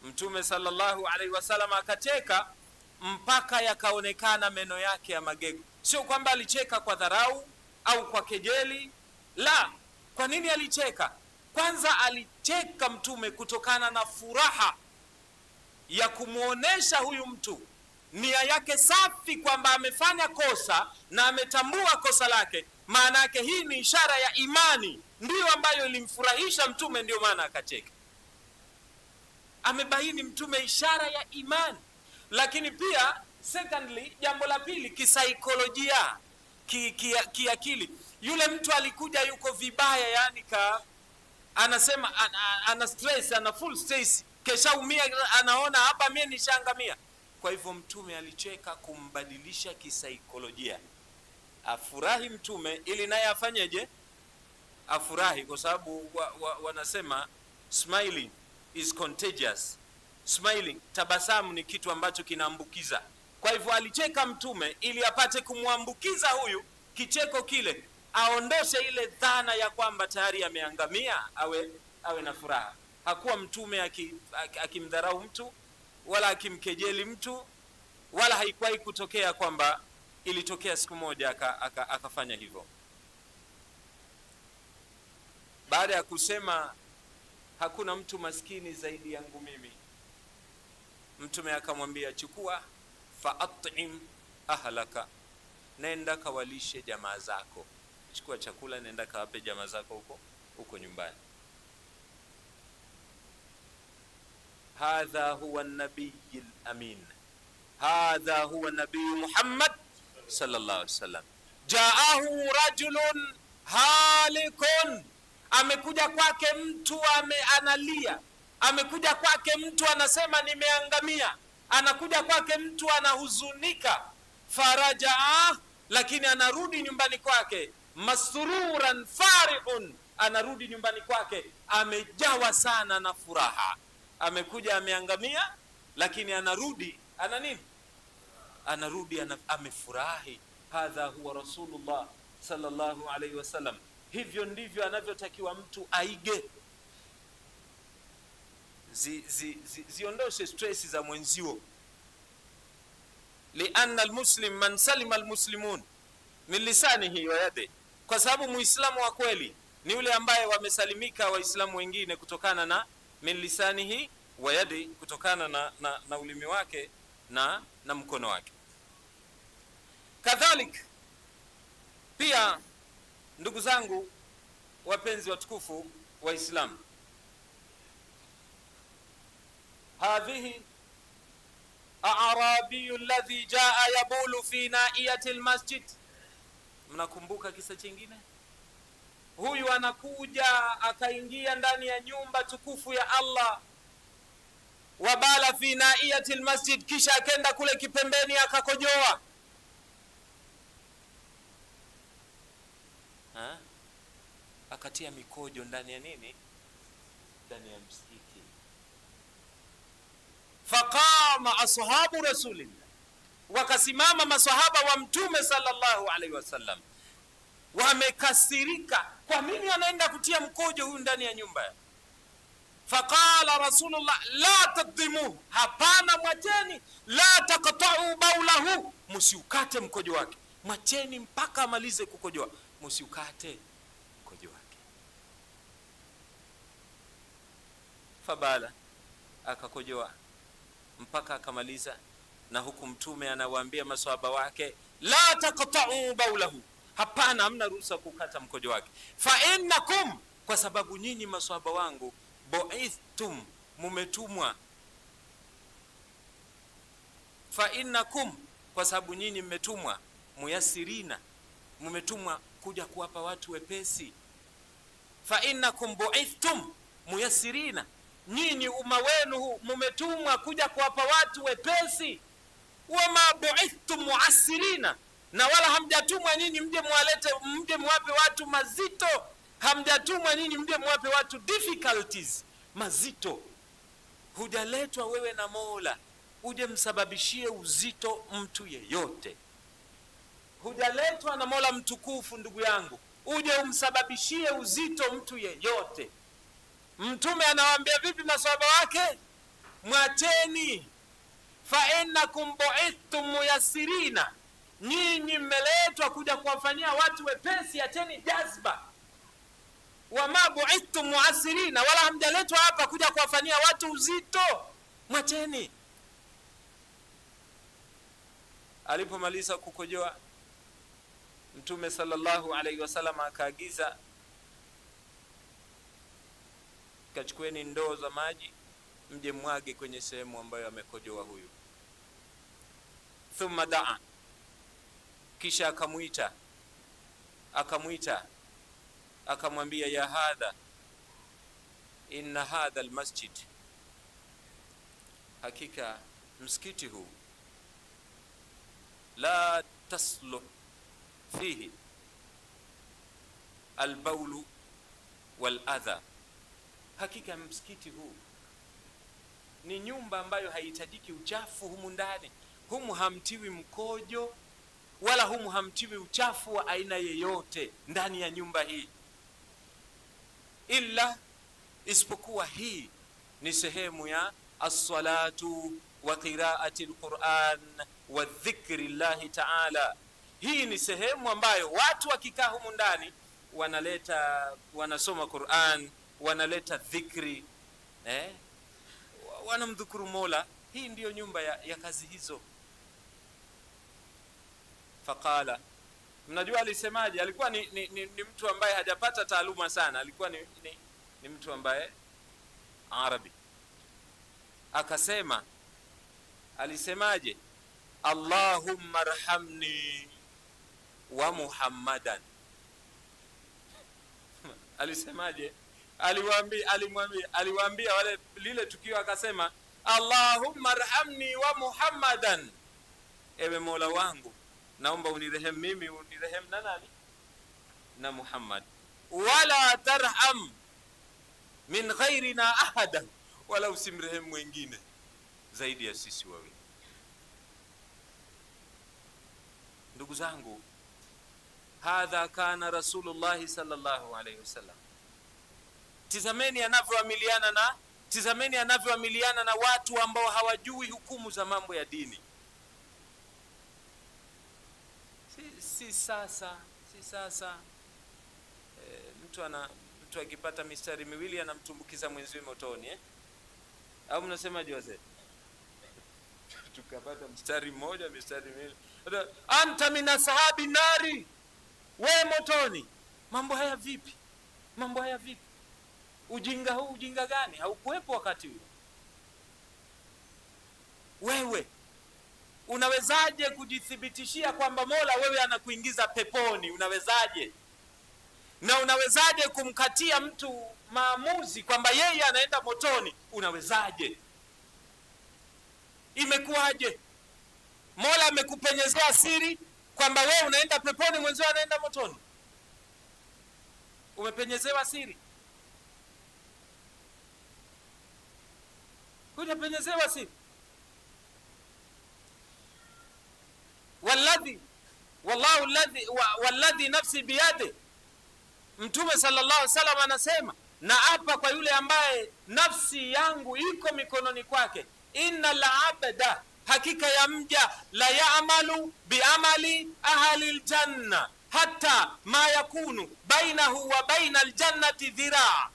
Mtume sallallahu alaihi wasallam akacheka mpaka yakaonekana meno yake ya magego. Sio kwamba alicheka kwa dharau au kwa kejeli, la. Kwa nini alicheka? Kwanza alicheka Mtume kutokana na furaha ya kumuonesha huyu mtu nia yake safi kwamba amefanya kosa na ametambua kosa lake. Maana yake hii ni ishara ya imani, ndiyo ambayo ilimfurahisha Mtume, ndio maana akacheka. Amebaini Mtume ishara ya imani. Lakini pia secondly, jambo la pili, kisaikolojia, kiakili, yule mtu alikuja yuko vibaya, yani anasema ana stress, ana full stress, kesha umia, anaona hapa mimi nishangamia. Kwa hivyo Mtume alicheka kumbadilisha kisaikolojia, afurahi Mtume ili naye afanyeje? Afurahi, kwa sababu wanasema smiling is contagious. Smiling, tabasamu ni kitu ambacho kinaambukiza. Kwa hivyo alicheka Mtume ili apate kumwambukiza huyu kicheko kile, aondoshe ile dhana ya kwamba tayari ameangamia, awe na furaha. hakuwa mtume akimdharau mtu wala akimkejeli mtu, wala haikuwahi kutokea kwamba ilitokea siku moja akafanya hivyo. Baada ya kusema hakuna mtu maskini zaidi yangu mimi, mtume akamwambia chukua, fa'at'im ahlaka, nenda kawalishe jamaa zako. Chukua chakula, nenda kawape jamaa zako huko nyumbani. Hadha huwa an-nabiyul amin, hadha huwa nabii Muhammad sallallahu alaihi wasallam. Jaahu rajulun halikun, amekuja kwake mtu analia, amekuja kwake mtu anasema nimeangamia, anakuja kwake mtu anahuzunika. Farajaa, lakini anarudi nyumbani kwake masruran farihun, anarudi nyumbani kwake amejawa sana na furaha. Amekuja ameangamia, lakini anarudi ana nini? Anarudi amefurahi. Hadha huwa Rasulullah sallallahu alaihi wasallam. Hivyo ndivyo anavyotakiwa mtu aige. Ziondoshe stress za mwenzio. Lianna almuslim man salima almuslimun min lisanihi wa yadihi, kwa sababu muislamu wa kweli ni yule ambaye wamesalimika waislamu wengine kutokana na min lisanihi wa yadihi, kutokana na ulimi wake na mkono wake. Kadhalik pia, ndugu zangu wapenzi watukufu wa Islam, hadhihi a'rabi alladhi jaa yabulu fi na'iyati almasjid. Mnakumbuka kisa kingine? Huyu anakuja akaingia ndani ya nyumba tukufu ya Allah, wabala fi na'iyati almasjid, kisha akenda kule kipembeni akakojoa. Akatia mikojo ndani ya nini? Ndani ya msikiti. Faqama ashabu rasulillah, wakasimama maswahaba wa mtume sallallahu alaihi wasallam, wamekasirika. Kwa nini anaenda kutia mkojo huyu ndani ya nyumba? Faqala rasulullah la tadhimu, hapana, mwacheni. La taqta'u bawlahu, msiukate mkojo wake, mwacheni mpaka amalize kukojoa, msiukate mkojo wake. Fabala, akakojoa mpaka akamaliza, na huku mtume anawaambia maswahaba wake la taqta'u bawlahu, hapana, hamna ruhusa kukata mkojo wake. Fa innakum, kwa sababu nyinyi maswahaba wangu, bu'ithtum, mumetumwa. Fa innakum, kwa sababu nyinyi mmetumwa, muyassirina, mumetumwa kuja kuwapa watu wepesi. Fa innakum bu'ithtum muyassirina, nyinyi umma wenu mumetumwa kuja kuwapa watu wepesi. Wama bu'ithtum mu'assirina, na wala hamjatumwa nyinyi mje muwape watu mazito. Hamjatumwa nyinyi mje muwape watu difficulties, mazito. Hujaletwa wewe na Mola uje msababishie uzito mtu yeyote. Hujaletwa na Mola mtukufu, ndugu yangu, uje umsababishie uzito mtu yeyote. Mtume anawaambia vipi maswahaba wake? Mwacheni. Fa innakum bu'ithtum muyassirina, nyinyi mmeletwa kuja kuwafanyia watu wepesi, acheni jazba. Wama bu'ithtum mu'assirina, wala hamjaletwa hapa kuja kuwafanyia watu uzito, mwacheni. Alipomaliza kukojoa, Mtume sallallahu alaihi wasallam akaagiza, kachukueni ndoo za maji mje mwage kwenye sehemu ambayo amekojoa huyu. Thumma daa, kisha akamwita akamwambia, ya hadha, inna hadha almasjid, hakika msikiti huu, la tasluh fihi albaulu waladha, hakika msikiti huu ni nyumba ambayo haihitajiki uchafu humu ndani. Humu hamtiwi mkojo wala humu hamtiwi uchafu wa aina yeyote ndani ya nyumba hii, illa isipokuwa hii ni sehemu ya as-salatu wa qira'ati al-Qur'an wa dhikri llahi ta'ala. Hii ni sehemu ambayo watu wakikaa humu ndani wanasoma Qur'an, wanaleta dhikri, wanamdhukuru Mola. Hii ndiyo nyumba ya kazi hizo. Faqala, mnajua alisemaje? Alikuwa ni mtu ambaye hajapata taaluma sana, alikuwa ni mtu ambaye Arabi. Akasema, alisemaje? Allahumma arhamni wa Muhammadan. Alisemaje? Aliwaambia wale lile tukio, akasema Allahumma arhamni wa Muhammadan, ewe Mola wangu naomba unirehemu mimi, unirehemu na nani? Na Muhammad. Wala tarham min ghairina ahada, wala usimrehemu wengine zaidi ya sisi wawili. Ndugu zangu, hadha kana Rasulullah sallallahu alayhi wasallam. Tizameni anavyoamiliana na watu ambao hawajui hukumu za mambo ya dini. Si sasa mtu akipata mistari miwili anamtumbukiza mwenziwe motoni, au mnasema Jose? Tukapata mstari mmoja, mistari miwili, anta min ashabi nari, we motoni. Mambo haya vipi? Ujinga huu, ujinga gani? Haukuwepo wakati huo. Wewe unawezaje kujithibitishia kwamba Mola wewe anakuingiza peponi? Unawezaje? Na unawezaje kumkatia mtu maamuzi kwamba yeye anaenda motoni? Unawezaje? Imekuwaje? Mola amekupenyezea siri kwamba wewe unaenda peponi, mwenzio anaenda motoni. Umepenyezewa siri. Hujapenyezewa siri. Walladhi nafsi biyadi, Mtume sallallahu alaihi wasallam anasema, na hapa kwa yule ambaye nafsi yangu iko mikononi kwake, innal abda, hakika ya mja, la ya'malu bi'amali ahli aljanna hatta ma yakunu bainahu wa baina aljannati dhiraa,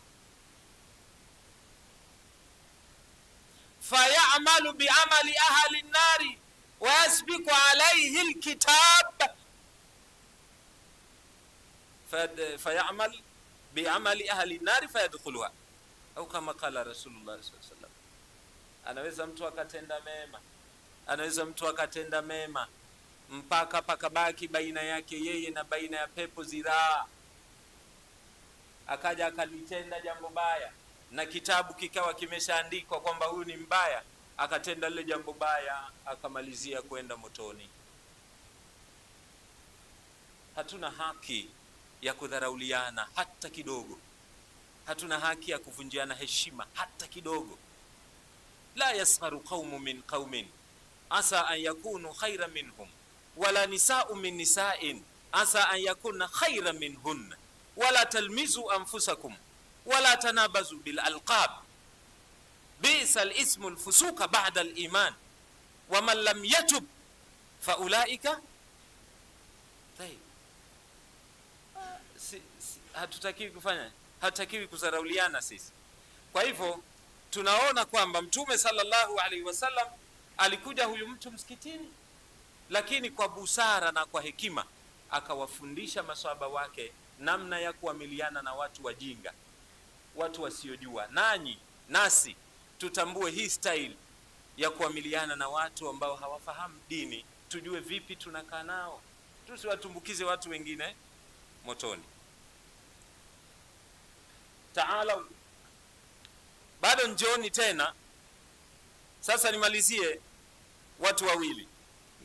fayamalu bi'amali ahli an-nari ويسبق عليه الكتاب فيعمل بعمل أهل النار فيدخلها أو كما قال رسول الله صلى الله عليه وسلم. Anaweza mtu akatenda mema mpaka pakabaki baina yake yeye na baina ya pepo ziraa, akaja akalitenda jambo baya na kitabu kikawa kimeshaandikwa kwamba huyu ni mbaya, akatenda lile jambo baya, akamalizia kwenda motoni. Hatuna haki ya kudharauliana hata kidogo. Hatuna haki ya kuvunjiana heshima hata kidogo. La yasgharu qaumun min qaumin asa an yakunu khayran minhum, wala nisa'u min nisa'in asa an yakunna khayran minhun, wala talmizu anfusakum wala tanabazu bil alqab, bisa al-ismu al-fusuqa ba'da al-iman wa man lam yatub fa ulaika. Hatutakiwi kuzarauliana sisi. Kwa hivyo tunaona kwamba Mtume sallallahu alaihi wasallam alikuja huyu mtu msikitini, lakini kwa busara na kwa hekima akawafundisha maswahaba wake namna ya kuamiliana na watu wajinga, watu wasiojua. Nasi tutambue hii style ya kuamiliana na watu ambao hawafahamu dini, tujue vipi tunakaa nao, tusiwatumbukize watu wengine motoni. Taala, bado njoni tena. Sasa nimalizie watu wawili,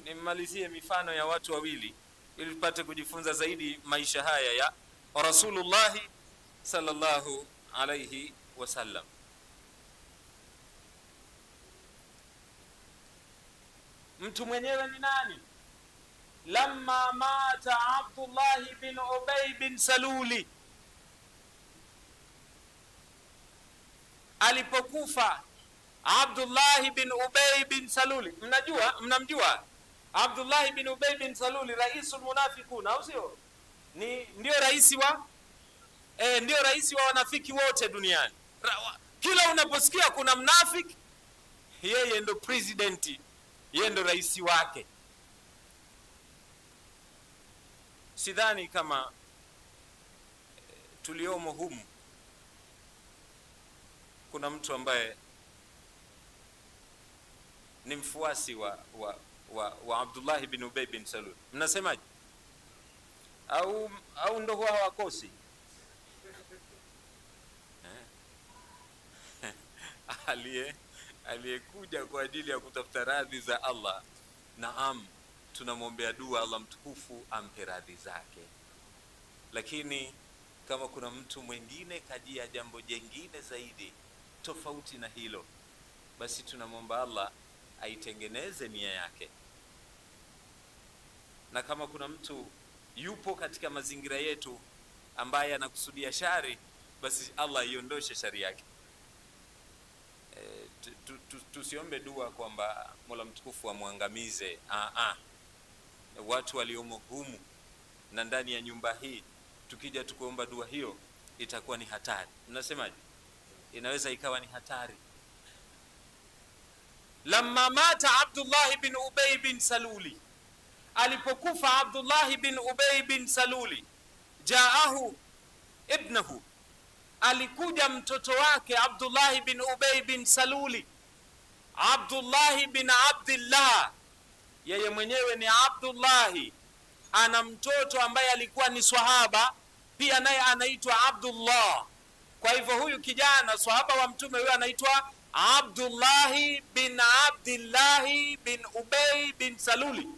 nimalizie mifano ya watu wawili ili tupate kujifunza zaidi maisha haya ya Rasulullah sallallahu alayhi wasallam. Mtu mwenyewe ni nani? Lamma mata Abdullah bin Ubay bin Saluli, alipokufa Abdullah bin Ubay bin Saluli, mnamjua Abdullah bin Ubay bin Saluli, raisul munafiqun, au sio? Ndio rais wa wanafiki wote duniani. Kila unaposikia kuna mnafiki, yeye ndo president, yeye ndo rais wake. Sidhani kama tuliomo humu kuna mtu ambaye ni mfuasi wa Abdullah bin Ubay bin Salul. Mnasemaje? Au ndo huwa hawakosi? Aliyekuja kwa ajili ya kutafuta radhi za Allah, naam, tunamwombea dua Allah mtukufu ampe radhi zake. Lakini kama kuna mtu mwingine kajia jambo jengine zaidi tofauti na hilo, basi tunamwomba Allah aitengeneze nia yake. Na kama kuna mtu yupo katika mazingira yetu ambaye anakusudia shari, basi Allah iondoshe shari yake. Tusiombe dua kwamba Mola mtukufu amwangamize. Watu waliomo humu na ndani ya nyumba hii, tukija tukuomba dua hiyo itakuwa ni hatari. Mnasemaje? Inaweza ikawa ni hatari. Lamma mata Abdullah bin Ubay bin Saluli, alipokufa Abdullah bin Ubay bin Saluli, jaahu ibnahu, alikuja mtoto wake Abdullah bin Ubay bin Saluli, Abdullah bin Abdullah. Yeye mwenyewe ni Abdullah, ana mtoto ambaye alikuwa ni swahaba pia, naye anaitwa Abdullah. Kwa hivyo huyu kijana swahaba wa mtume huyu anaitwa Abdullah bin Abdullah bin Ubay bin Saluli.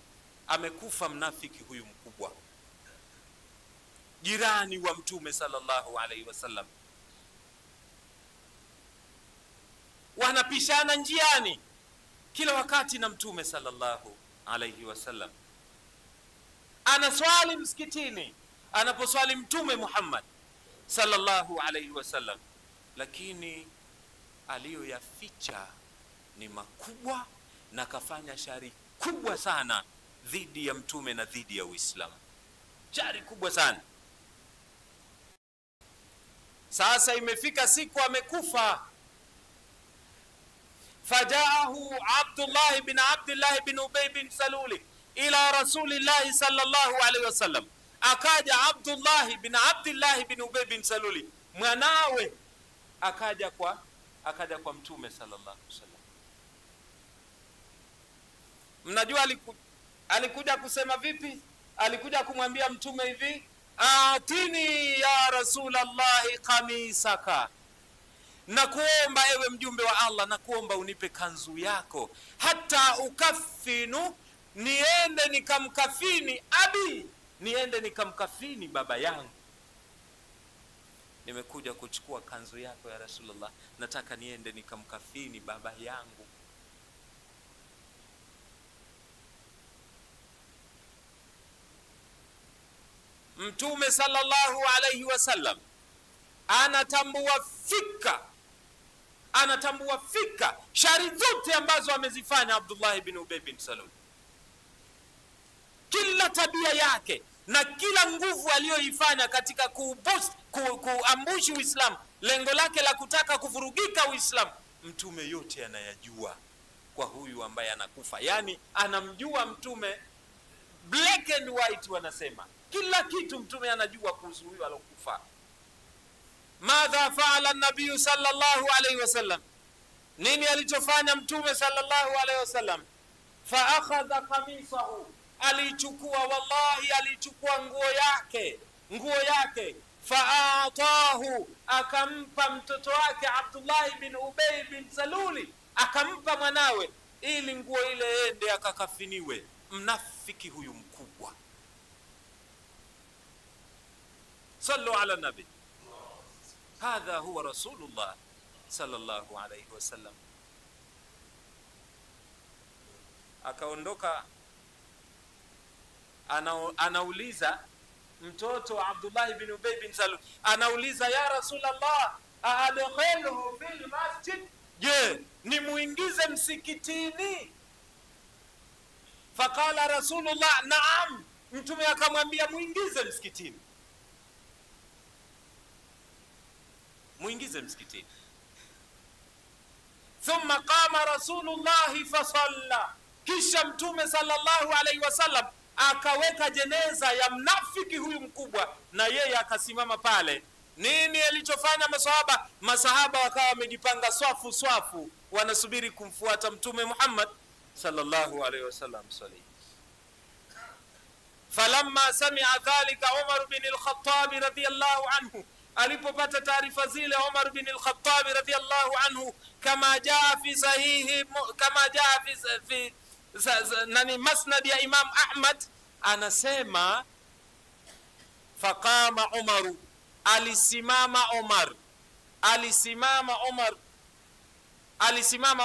Amekufa mnafiki huyu mkubwa, jirani wa mtume sallallahu alaihi wasallam. Wanapishana njiani kila wakati na mtume sallallahu alaihi wasallam. Anaswali msikitini anaposwali mtume Muhammad sallallahu alaihi wasallam, lakini aliyoyaficha ni makubwa na kafanya shari kubwa sana dhidi ya mtume na dhidi ya Uislamu. Shari kubwa sana. Sasa imefika siku amekufa. Fajaahu Abdullah bin Ubay bin Saluli ila Rasulillah sallallahu alaihi wasallam. Akaja Abdullah bin Ubay bin Saluli, mwanawe akaja kwa mtume sallallahu alaihi wasallam. Mnajua alikuja kusema vipi? Alikuja kumwambia mtume hivi, atini ya Rasulullah qamisaka, na kuomba ewe mjumbe wa Allah, na kuomba unipe kanzu yako, hata ukafinu, niende nikamkafini abi, niende nikamkafini baba yangu. Nimekuja kuchukua kanzu yako ya Rasulullah, nataka niende nikamkafini baba yangu. Mtume sallallahu alaihi wasallam anatambua fika shari zote ambazo amezifanya Abdullah bin Ubay bin Salul. Kila tabia yake na kila nguvu aliyoifanya katika kuambushi Uislamu, lengo lake la kutaka kuvurugika Uislamu, mtume yote anayajua kwa huyu ambaye anakufa. Yani anamjua mtume black and white, wanasema kila kitu mtume anajua kuhusu huyu alokufa. Madha faala an-nabiy sallallahu alayhi wasallam, nini alichofanya mtume sallallahu alayhi wasallam? Fa akhadha qamisahu, alichukua, wallahi alichukua nguo yake, faatahu, akampa mtoto wake Abdullah bin Ubay bin Saluli, akampa mwanawe ili nguo ile ende akakafiniwe. Mnafiki huyu mkubwa. Sallu ala nabi. Hadha huwa Rasulullah sallallahu alayhi wasallam. Akaondoka, anauliza mtoto wa Abdullah bin Ubay bin Salul, anauliza, ya Rasulullah, adkhilhu fil masjid, je nimuingize msikitini? Faqala Rasulullah naam, mtume akamwambia muingize msikitini, muingize msikitini. Thumma qama Rasulullah fasalla, kisha mtume sallallahu alaihi wasallam akaweka jeneza ya mnafiki huyu mkubwa, na yeye akasimama pale. Nini alichofanya masahaba? Masahaba wakawa wamejipanga swafu swafu, wanasubiri kumfuata mtume Muhammad sallallahu alaihi wasallam. Falamma sami'a dhalika Umar bin al-Khattab radhiyallahu anhu, alipopata taarifa zile Umar bin al-Khattab radhiyallahu anhu, kama jaa fi sahihi, kama jaa fi nani masnad ya Imam Ahmad, anasema faqama Umar, alisimama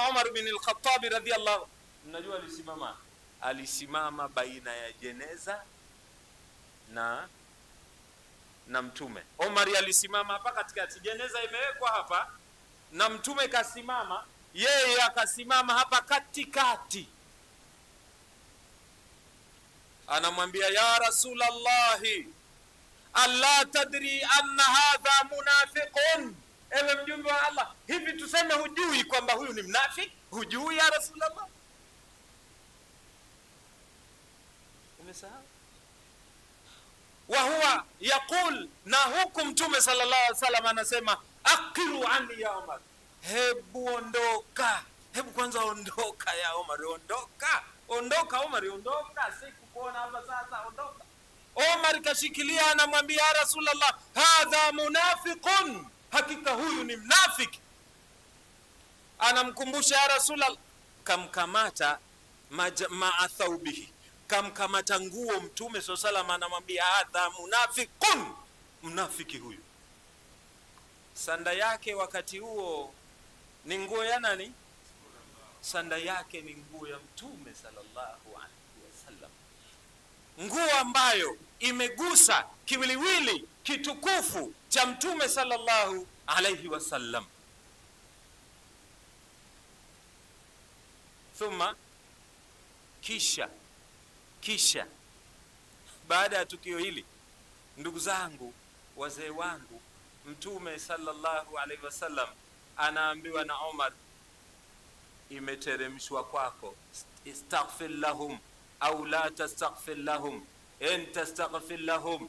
Umar bin al-Khattab radhiyallahu, mnajua alisimama baina ya jeneza na mtume. Umar alisimama hapa katikati, jeneza imewekwa hapa na mtume kasimama, yeye akasimama hapa katikati. Anamwambia ya Rasulullah, alla tadri anna hadha munafiqun, ewe mjumbe wa Allah, hivi tuseme hujui kwamba huyu ni mnafiki? Hujui ya Rasulullah? Umesahau? Wa huwa yaqul, na huku mtume sallallahu alaihi wasallam anasema aqiru anni ya Umar, hebu ondoka, hebu kwanza ondoka ya Umar, ondoka Umar, ondoka, sikukuona hapa sasa, ondoka. Umar kashikilia, anamwambia ya Rasulullah, hadha munafiqun, hakika huyu ni mnafiki. Anamkumbusha ya Rasulullah, kamkamata ma'a thawbihi, kamkamata nguo mtume sallallahu alaihi wasallam, anamwambia hadha munafiqun, mnafiki huyu. Sanda yake wakati huo ni nguo ya nani? Sanda yake ni nguo ya mtume sallallahu alaihi wasallam, nguo ambayo imegusa kiwiliwili kitukufu cha mtume sallallahu alaihi wasallam. Thumma, kisha baada ya tukio hili, ndugu zangu, wazee wangu, mtume sallallahu alaihi wasallam anaambiwa na Umar, imeteremshwa kwako, istaghfir lahum au la tastaghfir lahum, in tastaghfir lahum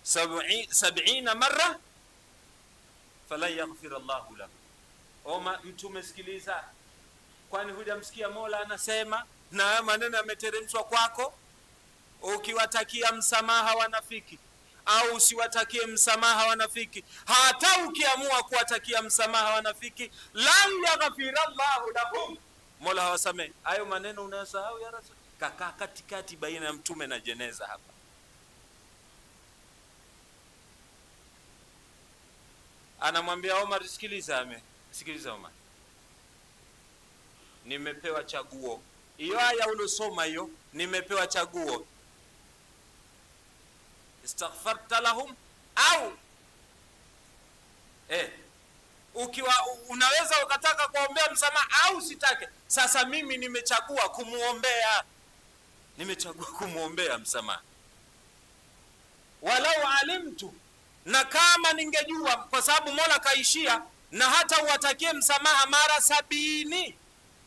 70 marra falan yaghfir Allahu lahum. Oma mtume, sikiliza, kwani hujamsikia Mola anasema na maneno yameteremshwa kwako? Ukiwatakia msamaha wanafiki au usiwatakie msamaha wanafiki, hata ukiamua kuwatakia msamaha wanafiki, lan yaghfir Allahu lahum, Mola hawasamehe. Hayo maneno unayosahau ya Rasul? Kakaa katikati baina ya mtume na jeneza hapa. Anamwambia Omar, sikiliza Omar, nimepewa chaguo. Hiyo aya ulosoma hiyo, nimepewa chaguo, istaghfarta lahum au ukiwa unaweza ukataka kuombea msamaha au sitake. Sasa mimi nimechagua kumuombea msamaha. Walau alimtu, na kama ningejua, kwa sababu Mola kaishia na hata uwatakie msamaha mara 70,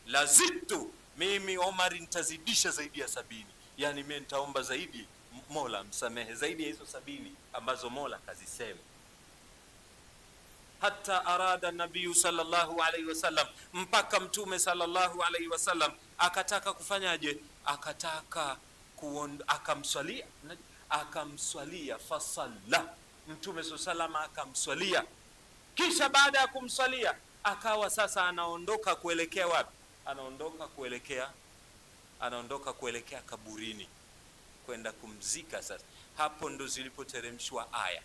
lazitu, mimi Omar nitazidisha zaidi ya 70. Yani mimi nitaomba zaidi Mola msamehe zaidi ya hizo 70 ambazo Mola kazisema. Hata arada nabii sallallahu alaihi wasallam, mpaka mtume sallallahu alaihi wasallam akataka kufanyaje? Akataka akamswalia fasalla, mtume sallallahu akamswalia. Kisha baada ya kumswalia akawa sasa anaondoka kuelekea wapi? Anaondoka kuelekea kaburini kwenda kumzika. Sasa hapo ndo ilipoteremshwa aya,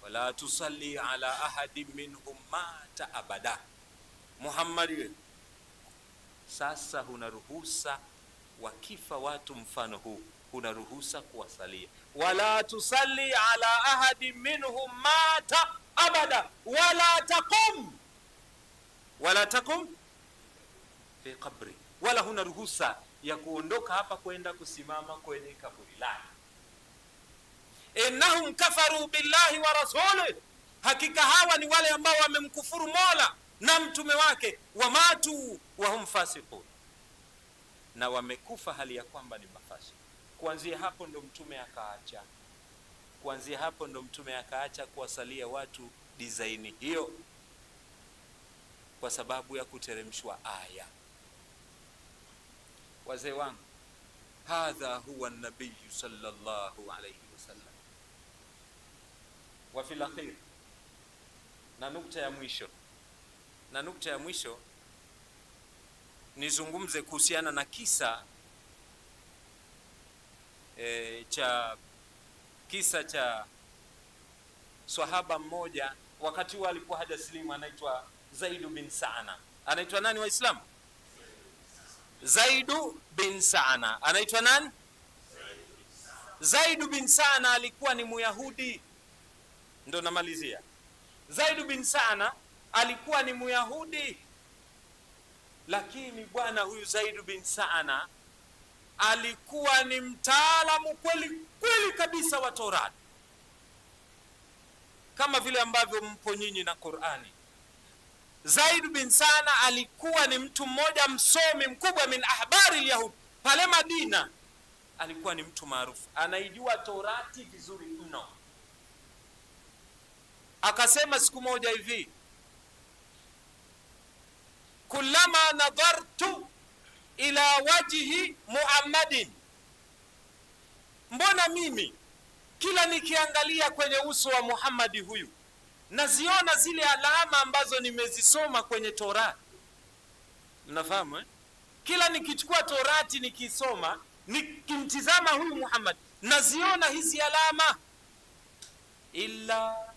wala tusalli ala ahadin minhum mata abada. Muhammad, sasa huna ruhusa wakifa watu mfano huu unaruhusa kuwasalia. Wala tusalli ala ahadi minhum mata abada wala taqum fi qabri, wala huna ruhusa ya kuondoka hapa kwenda kusimama kwenye kaburi lake. Innahum kafaru billahi wa rasulih, hakika hawa ni wale ambao wamemkufuru Mola na mtume wake. Wamatu wa hum fasiqun, na wamekufa hali ya kwamba ni mafasiki. Kuanzia hapo ndo mtume akaacha kuwasalia watu design hiyo, kwa sababu ya kuteremshwa aya. Wazee wangu, hadha huwa an-nabiy sallallahu alayhi wasallam. Wa fil akhir, na nukta ya mwisho nizungumze kuhusiana na kisa cha sahaba mmoja. Wakati huo alikuwa hajasilimu, anaitwa Zaid bin Sa'na. Anaitwa nani Waislamu? Zaid bin Sa'na. Anaitwa nani? Zaid bin Sa'na alikuwa ni Myahudi. Ndo namalizia. Zaid bin Sa'na alikuwa ni Myahudi, lakini bwana huyu Zaid bin Sa'na alikuwa ni mtaalamu kweli kabisa wa Torati, kama vile ambavyo mpo nyinyi na Qur'ani. Zaid bin Sa'na alikuwa ni mtu mmoja msomi mkubwa, min ahbari al-yahud pale Madina. Alikuwa ni mtu maarufu, anaijua Torati vizuri mno. Akasema siku moja hivi, kullama nadhartu ila wajhi Muhammadin, mbona mimi kila nikiangalia kwenye uso wa Muhammadi huyu naziona zile alama ambazo nimezisoma kwenye Torati. Mnafahamu eh? Kila nikichukua Torati nikisoma, nikimtizama huyu Muhammad, naziona hizi alama. Illa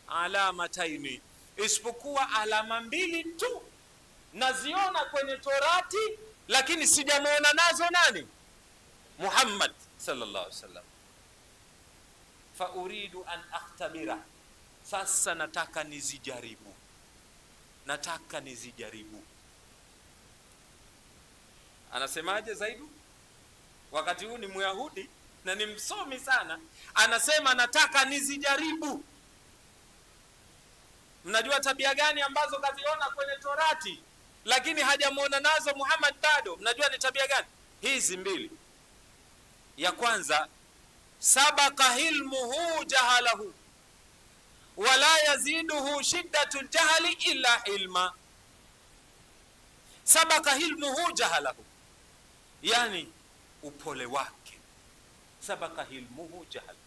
alamataini, isipokuwa alama mbili tu naziona kwenye Torati, lakini sijamuona nazo nani? Muhammad sallallahu alaihi wasallam. Fa uridu an akhtabira, sasa nataka nizijaribu. Anasemaje Zaidu? Wakati huu ni Myahudi na ni msomi sana, anasema nataka nizijaribu. Mnajua tabia gani ambazo kaziona kwenye Torati lakini hajamuona nazo Muhammad bado? Mnajua ni tabia gani? Hizi mbili. Ya kwanza, sabaka hilmuhu jahalahu wala yaziduhu shiddatul jahli illa hilma. Sabaka hilmuhu jahalahu, yani upole wake. Sabaka hilmuhu jahalahu,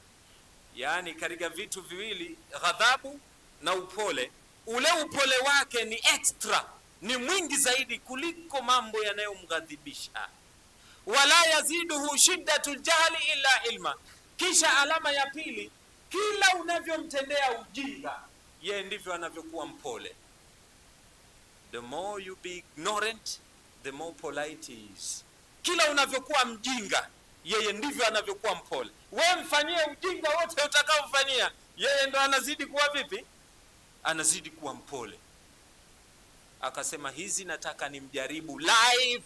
yani katika vitu viwili, ghadhabu na upole, ule upole wake ni extra, ni mwingi zaidi kuliko mambo yanayomghadhibisha. Wala yaziduhu shiddatul jahli illa ilma. Kisha alama ya pili, kila unavyomtendea ujinga, yeye ndivyo anavyokuwa mpole. The more you be ignorant, the more polite he is. Kila unavyokuwa mjinga, yeye ndivyo anavyokuwa mpole. Wewe mfanyie ujinga wote utakaofanyia, yeye ndo anazidi kuwa vipi? Anazidi kuwa mpole. Akasema hizi nataka nimjaribu live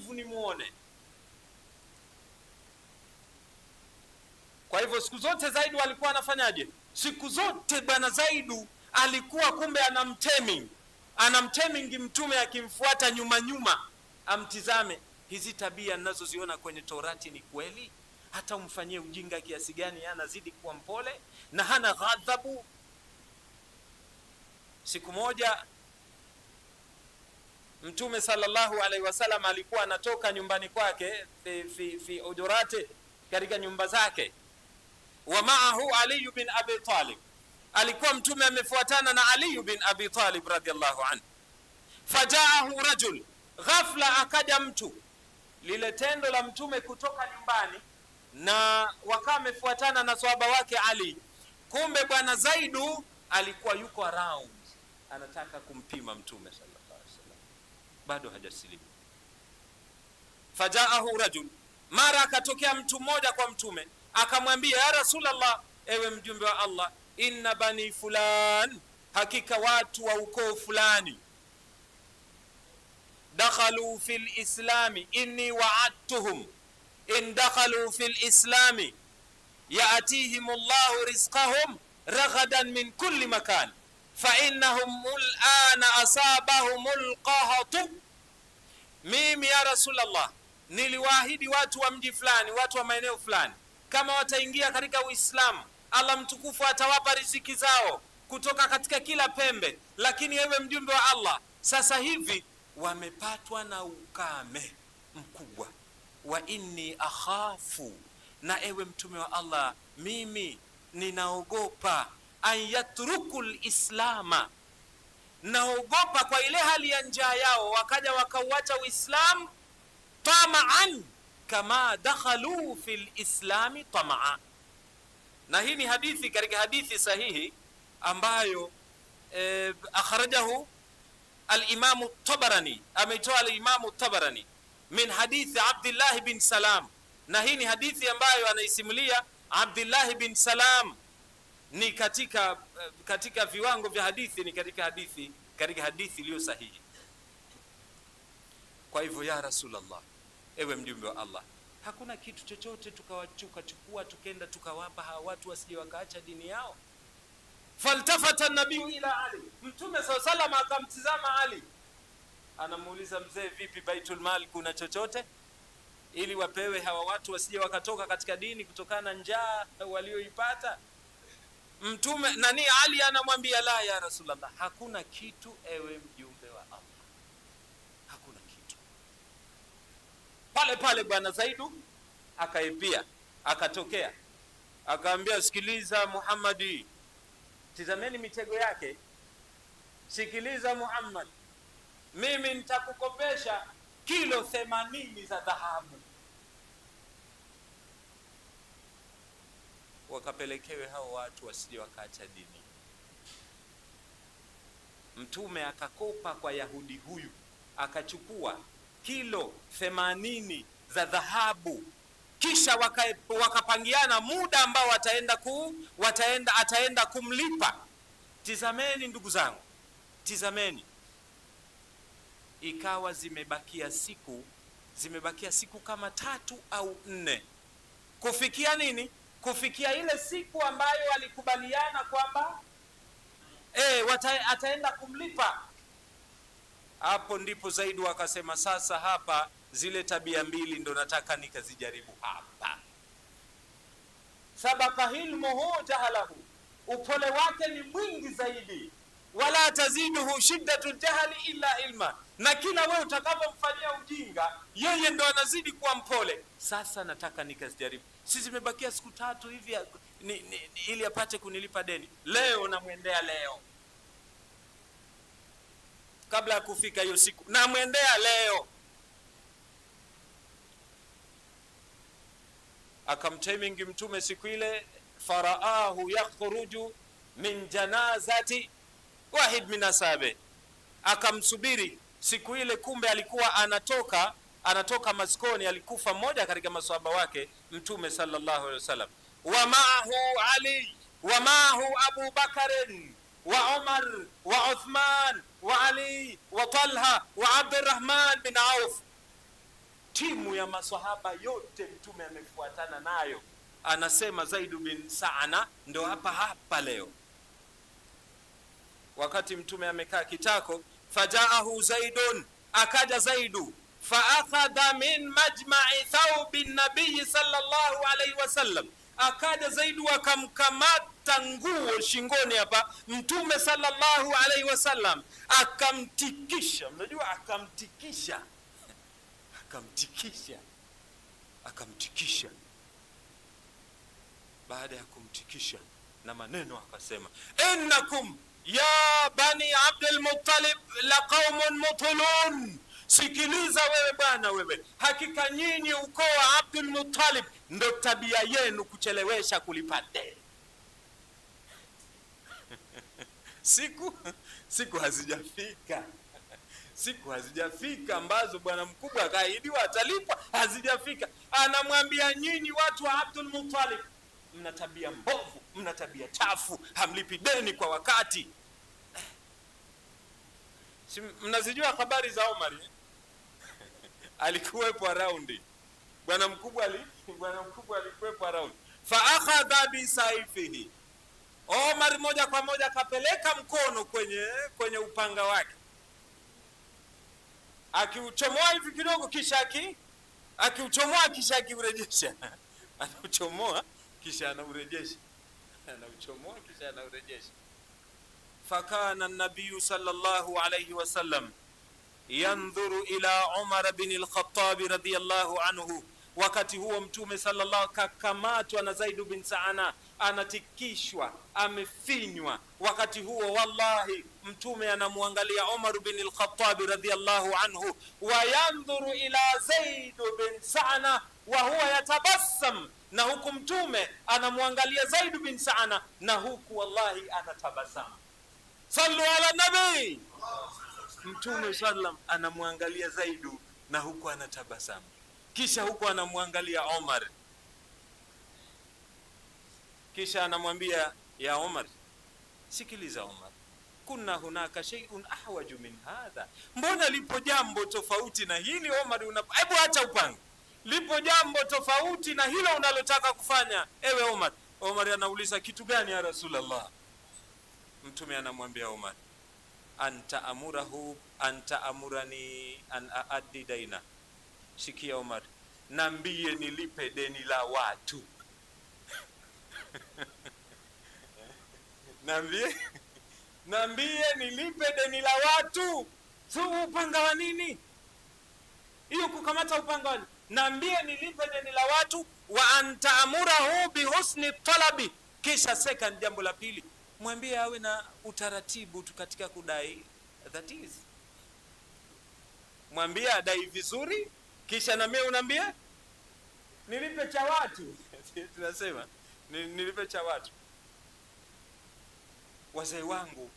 nimuone. Kwa hivyo siku zote Zaidu alikuwa anafanyaje? Siku zote bwana Zaidu alikuwa kumbe anamteming mtume, akimfuata nyuma amtizame, hizi tabia ninazoziona kwenye Torati ni kweli? Hata umfanyie ujinga kiasi gani anazidi kuwa mpole na hana ghadhabu. Siku moja Mtume sallallahu alaihi wasallam alikuwa anatoka nyumbani kwake fi ujurati, katika nyumba zake. Wa ma'ahu Ali bin Abi Talib, alikuwa mtume amefuatana na Ali bin Abi Talib radhiallahu anhu. Fajaahu rajul, ghafla akaja mtu. Lile tendo la mtume kutoka nyumbani na wakaa amefuatana na sahaba wake Ali, kumbe bwana Zaidu alikuwa yuko around, anataka kumpima mtume sallallahu alaihi wasallam, bado hajasilimu. fajaahu rajul, mara akatokea mtu mmoja kwa mtume akamwambia, ya Rasulullah, ewe mjumbe wa Allah, inna bani fulan, hakika watu wa ukoo fulani, dakhalu fil islami inni wa'adtuhum in dakhalu fil islami ya'tihim Allahu rizqahum raghadan min kulli makan fa innahum al'ana asabahumul qahatu. Mimi ya Rasulullah niliwaahidi watu wa mji fulani, watu wa maeneo fulani, kama wataingia katika Uislamu Allah mtukufu atawapa riziki zao kutoka katika kila pembe. Lakini ewe mjumbe wa Allah, sasa hivi wamepatwa na ukame mkubwa. Wa inni akhafu, na ewe mtume wa Allah, mimi ninaogopa an yatrukul islama, naogopa kwa ile hali ya njaa yao wakaja wakauacha Uislamu tamaan kama dakhalu fil islami tamaa. Na hii ni hadithi katika hadithi sahihi ambayo akhrajahu al-Imam at-Tabarani, ameitoa al-Imam at-Tabarani min hadithi Abdullah bin Salam. Na hii ni hadithi ambayo anaisimulia Abdullah bin Salam, ni katika viwango vya hadithi, ni katika hadithi iliyo sahihi. Kwa hivyo ya Rasulullah, ewe mjumbe wa Allah, hakuna kitu chochote tukachukua tukenda tukawapa hawa watu wasije wakaacha dini yao. Faltafata nabii ila Ali, mtume sallallahu akamtizama Ali, anamuuliza, mzee, vipi Baitul Mal, kuna chochote ili wapewe hawa watu wasije wakatoka katika dini kutokana na njaa walioipata? Mtume Ali anamwambia, la ya Rasulullah, hakuna kitu ewe mjumbe wa Allah, hakuna kitu. Pale pale bwana Zaidu akaipia, akatokea akaambia, sikiliza Muhammadi, tizameni mitego yake, sikiliza Muhammad, mimi nitakukopesha kilo 80 za dhahabu. Wakapelekewe hao watu wasije wakaacha dini. Mtume akakopa kwa Yahudi huyu, akachukua kilo 80 za dhahabu, kisha wakapangiana muda ambao ataenda kumlipa. Tizameni ndugu zangu, tizameni, ikawa zimebakia siku kama 3 au 4 kufikia nini? Kufikia ile siku ambayo walikubaliana kwamba ataenda kumlipa. Hapo ndipo Zaidu akasema, sasa hapa zile tabia mbili ndo nataka nikazijaribu hapa. Sabaka hilmuhu jahalahu, upole wake ni mwingi zaidi, wala taziduhu shiddatu jahali illa ilma, na kila wewe utakapomfanyia ujinga yeye ndo anazidi kuwa mpole. Sasa nataka nikazijaribu, sisi zimebakia siku 3 hivi ili apate kunilipa deni. Leo namwendea, leo kabla ya kufika hiyo siku namwendea leo. Akamtiming mtume siku ile, faraahu yakhruju min janazati wahid min asabe, akamsubiri siku ile. Kumbe alikuwa anatoka maskoni, alikufa mmoja katika maswahaba wake mtume sallallahu alaihi wasallam, wa ma'ahu Ali wa ma'ahu Abu Bakar wa Umar wa Uthman wa Ali wa Talha wa Abdurrahman bin Auf. Timu ya maswahaba yote mtume amefuatana nayo. Anasema Zaid bin Sa'ana ndo hapa leo. Wakati mtume amekaa kitako, fajaahu Zaidun, akaja Zaidu, faakhadha min majma'i thawbin nabiy sallallahu alayhi wasallam, akaja Zaidu akamkamata nguo shingoni hapa mtume sallallahu alayhi wasallam, akamtikisha. Unajua akamtikisha baada ya kumtikisha na maneno akasema, innakum ya bani Abdul Muttalib la qaumun mutulun, sikiliza wewe bwana, wewe hakika nyinyi ukoo wa Abdul Muttalib ndo tabia yenu kuchelewesha kulipa deni. siku hazijafika siku hazijafika ambazo bwana mkubwa akaahidiwa atalipwa, hazijafika. Anamwambia nyinyi watu wa Abdul Muttalib, mna tabia mbovu, mna tabia chafu, hamlipi deni kwa wakati. Si mnazijua habari za Omar? Alikuwepo around. Bwana mkubwa alikuwepo around. Fa akhadha bi saifihi. Omar moja kwa moja kapeleka mkono kwenye upanga wake, akiuchomoa hivi kidogo, kisha akiuchomoa kisha akiurejesha. Anauchomoa kisha anaurejesha, anauchomoa kisha anaurejesha. Fakana an-nabiy sallallahu alayhi wasallam yanzuru ila Umar bin al-Khattab radiyallahu anhu. Wakati huo mtume sallallahu kakamatwa na Zaid bin Saana, anatikishwa, amefinywa. Wakati huo wallahi mtume anamwangalia Umar bin al-Khattab radiyallahu anhu, wa yanzuru ila Zaid bin Saana wa huwa yatabassam, na huku mtume anamwangalia Zaid bin Saana na huku wallahi anatabasamu. Sallu ala nabi. Mtume sallam anamwangalia Zaid na huku anatabasamu, kisha huku anamwangalia Omar, kisha anamwambia ya Omar, sikiliza Omar, kuna hunaka shay'un ahwaju min hadha. Mbona lipo jambo tofauti na hili Omar? Hebu acha upanga, lipo jambo tofauti na hilo unalotaka kufanya ewe Omar. Omar anauliza, kitu gani ya Rasulullah? Mtume anamwambia Omar, anta amurani an aaddi daina. Sikia Omar, nambie nilipe deni la watu. Nambie nilipe deni la watu. So upanga wa nini? Hiyo kukamata upanga wa nini? Nambie nilipe deni la watu. Wa anta amurahu bi husni talabi. Kisha second, jambo la pili, mwambie awe na utaratibu tu katika kudai. That is, mwambie adai vizuri, kisha na mimi unambie nilipe cha watu. Tunasema nilipe cha watu. Wazee wangu,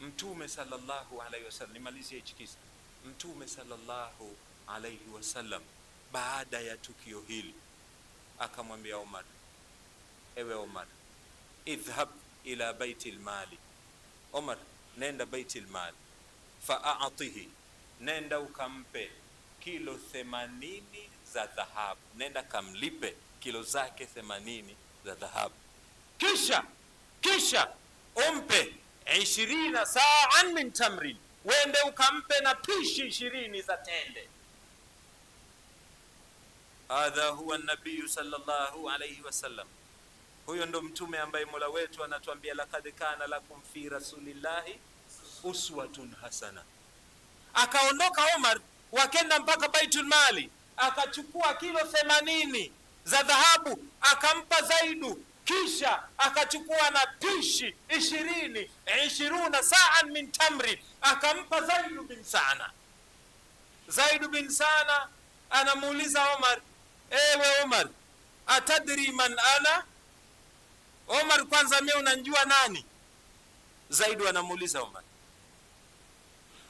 Mtume sallallahu alayhi wasallam, nimalizie hichi kisa. Mtume sallallahu alayhi wasallam baada ya tukio hili akamwambia Omar, ewe Omar, idhhab ila baitil mali. Omar, nenda baitil mali, fa'atihi, nenda ukampe kilo 80 za dhahabu. Nenda kamlipe kilo zake 80 za dhahabu. Kisha umpe 20 sa'an min tamrin, wende ukampe na pishi 20 za tende. Hadha huwa an-nabiy sallallahu alayhi wasallam. Huyo ndo mtume ambaye Mola wetu anatuambia, laqad kana lakum fi rasulillahi uswatun hasana. Akaondoka Omar, wakenda mpaka Baitul Mali, akachukua kilo 80 za dhahabu akampa Zaidu, kisha akachukua na pishi 20 sa'an min tamri akampa Zaid bin Saana. Zaid bin Saana anamuuliza Omar, ewe Omar, atadri man ana? Omar, kwanza mimi unanijua nani? Zaid anamuuliza Omar,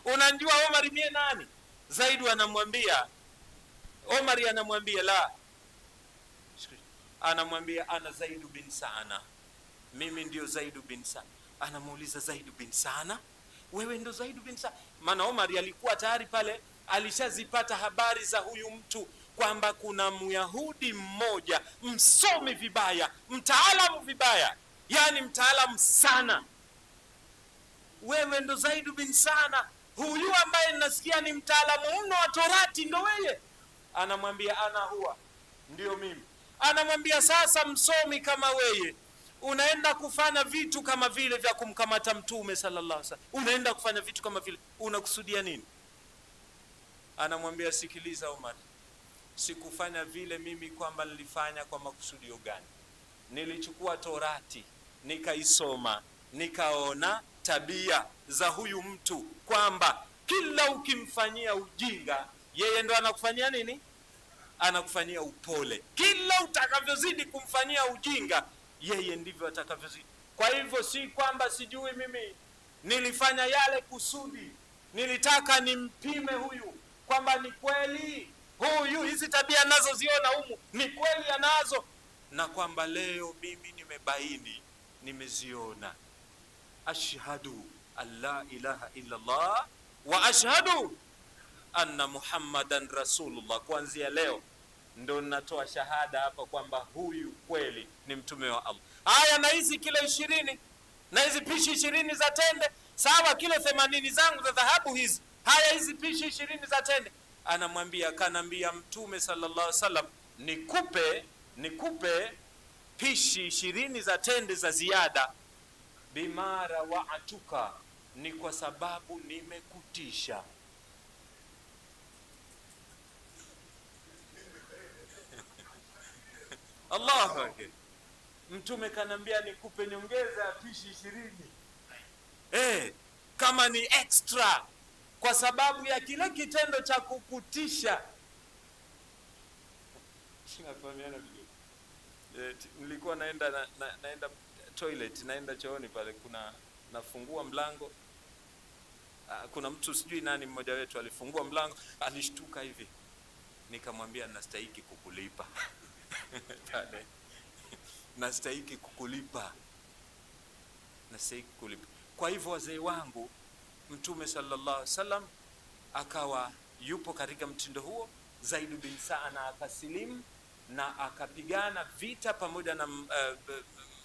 unanijua Omar mimi nani? Zaid anamwambia, Omar anamwambia la, anamwambia ana Zaid bin Saana, mimi ndio Zaid bin Saana. Anamuuliza, Zaid bin Saana, wewe ndio Zaid bin Saana? Maana Omar alikuwa tayari pale alishazipata habari za huyu mtu kwamba kuna Myahudi mmoja msomi vibaya, mtaalamu vibaya, yani mtaalamu sana. Wewe ndo Zaid bin Saana, huyu ambaye nasikia ni mtaalamu mno wa Torati, ndo wewe? Anamwambia ana huwa, ndio mimi. Anamwambia, sasa msomi kama wewe unaenda kufanya vitu kama vile vya kumkamata Mtume sallallahu alaihi wasallam, unaenda kufanya vitu kama vile, unakusudia nini? Anamwambia, sikiliza Omar, sikufanya vile mimi kwamba nilifanya kwa makusudio gani. Nilichukua Torati, nikaisoma, nikaona tabia za huyu mtu kwamba kila ukimfanyia ujinga, yeye ndo anakufanyia nini? Anakufanyia upole. Kila utakavyozidi kumfanyia ujinga, yeye ndivyo atakavyozidi. Kwa hivyo si kwamba sijui mimi nilifanya yale kusudi, nilitaka nimpime huyu kwamba ni kweli huyu hizi tabia nazoziona humu ni kweli anazo, na kwamba leo mimi nimebaini, nimeziona. Ashhadu an la ilaha illa Allah wa ashhadu anna Muhammadan Rasulullah. Kuanzia leo ndo natoa shahada hapa kwamba huyu kweli ni mtume wa Allah. Haya, na hizi kilo 20 na hizi pishi 20 za tende, sawa, kilo 80 zangu za dhahabu hizi. Haya, hizi pishi 20 za tende. Anamwambia, kanambia Mtume sallallahu alaihi wasallam, nikupe pishi 20 za tende za ziada. Bimara wa'atuka, ni kwa sababu nimekutisha. Allahu akbar. Mtume kanambia nikupe nyongeza ya pishi 20. Kama ni extra kwa sababu ya kile kitendo cha kukutisha. Tunafahamiana vizuri. Nilikuwa naenda toilet, naenda chooni pale, kuna nafungua mlango. Kuna mtu sijui nani mmoja wetu alifungua mlango, alishtuka hivi. Nikamwambia nastahiki kukulipa. Pale. Nastahiki kukulipa. Nastahiki kukulipa. Kwa hivyo wazee wangu, Mtume sallallahu alaihi wasallam akawa yupo katika mtindo huo. Zaid bin Sa'ana akasilimu na akapigana vita pamoja na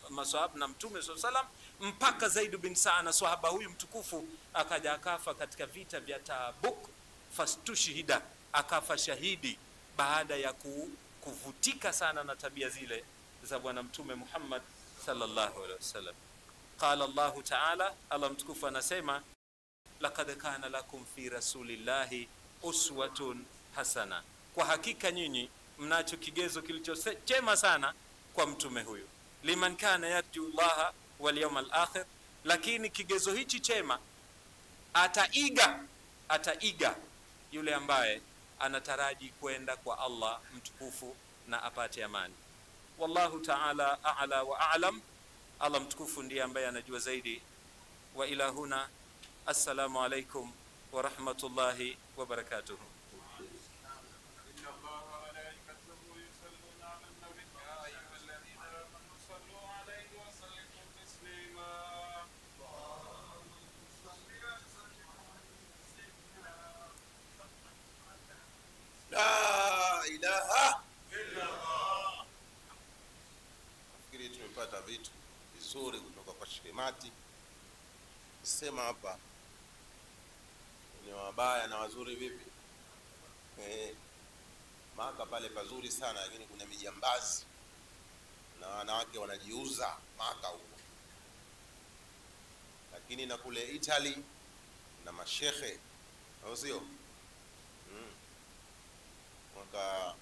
maswahaba na Mtume sallallahu alaihi wasallam, mpaka Zaid bin Sa'ana, swahaba huyu mtukufu, akaja akafa katika vita vya Tabuk. Fastushhida, akafa shahidi baada ya kuvutika sana na tabia zile za bwana Mtume Muhammad sallallahu alaihi wasallam. Qala Allah ta'ala, Allah mtukufu anasema, laqad kana lakum fi rasulillahi uswatun hasana, kwa hakika nyinyi mnacho kigezo kilichochema sana kwa mtume huyu. Liman kana yarju Allah wal yawmal akhir, lakini kigezo hichi chema ataiga yule ambaye anataraji kwenda kwa Allah mtukufu na apate amani. Wallahu ta'ala a'la wa a'lam. Allah mtukufu ndiye ambaye anajua zaidi. Wa ila huna, assalamu alaikum wa rahmatullahi wa barakatuh. La ilaha illa Allah. Nafikiri tumepata vitu vizuri kutoka kwa Shemati. Sema hapa ni wabaya na wazuri vipi? Maka pale pazuri sana, lakini kuna mijambazi na wanawake wanajiuza Maka huko. Lakini na kule Italy na mashehe, au sio? Mwaka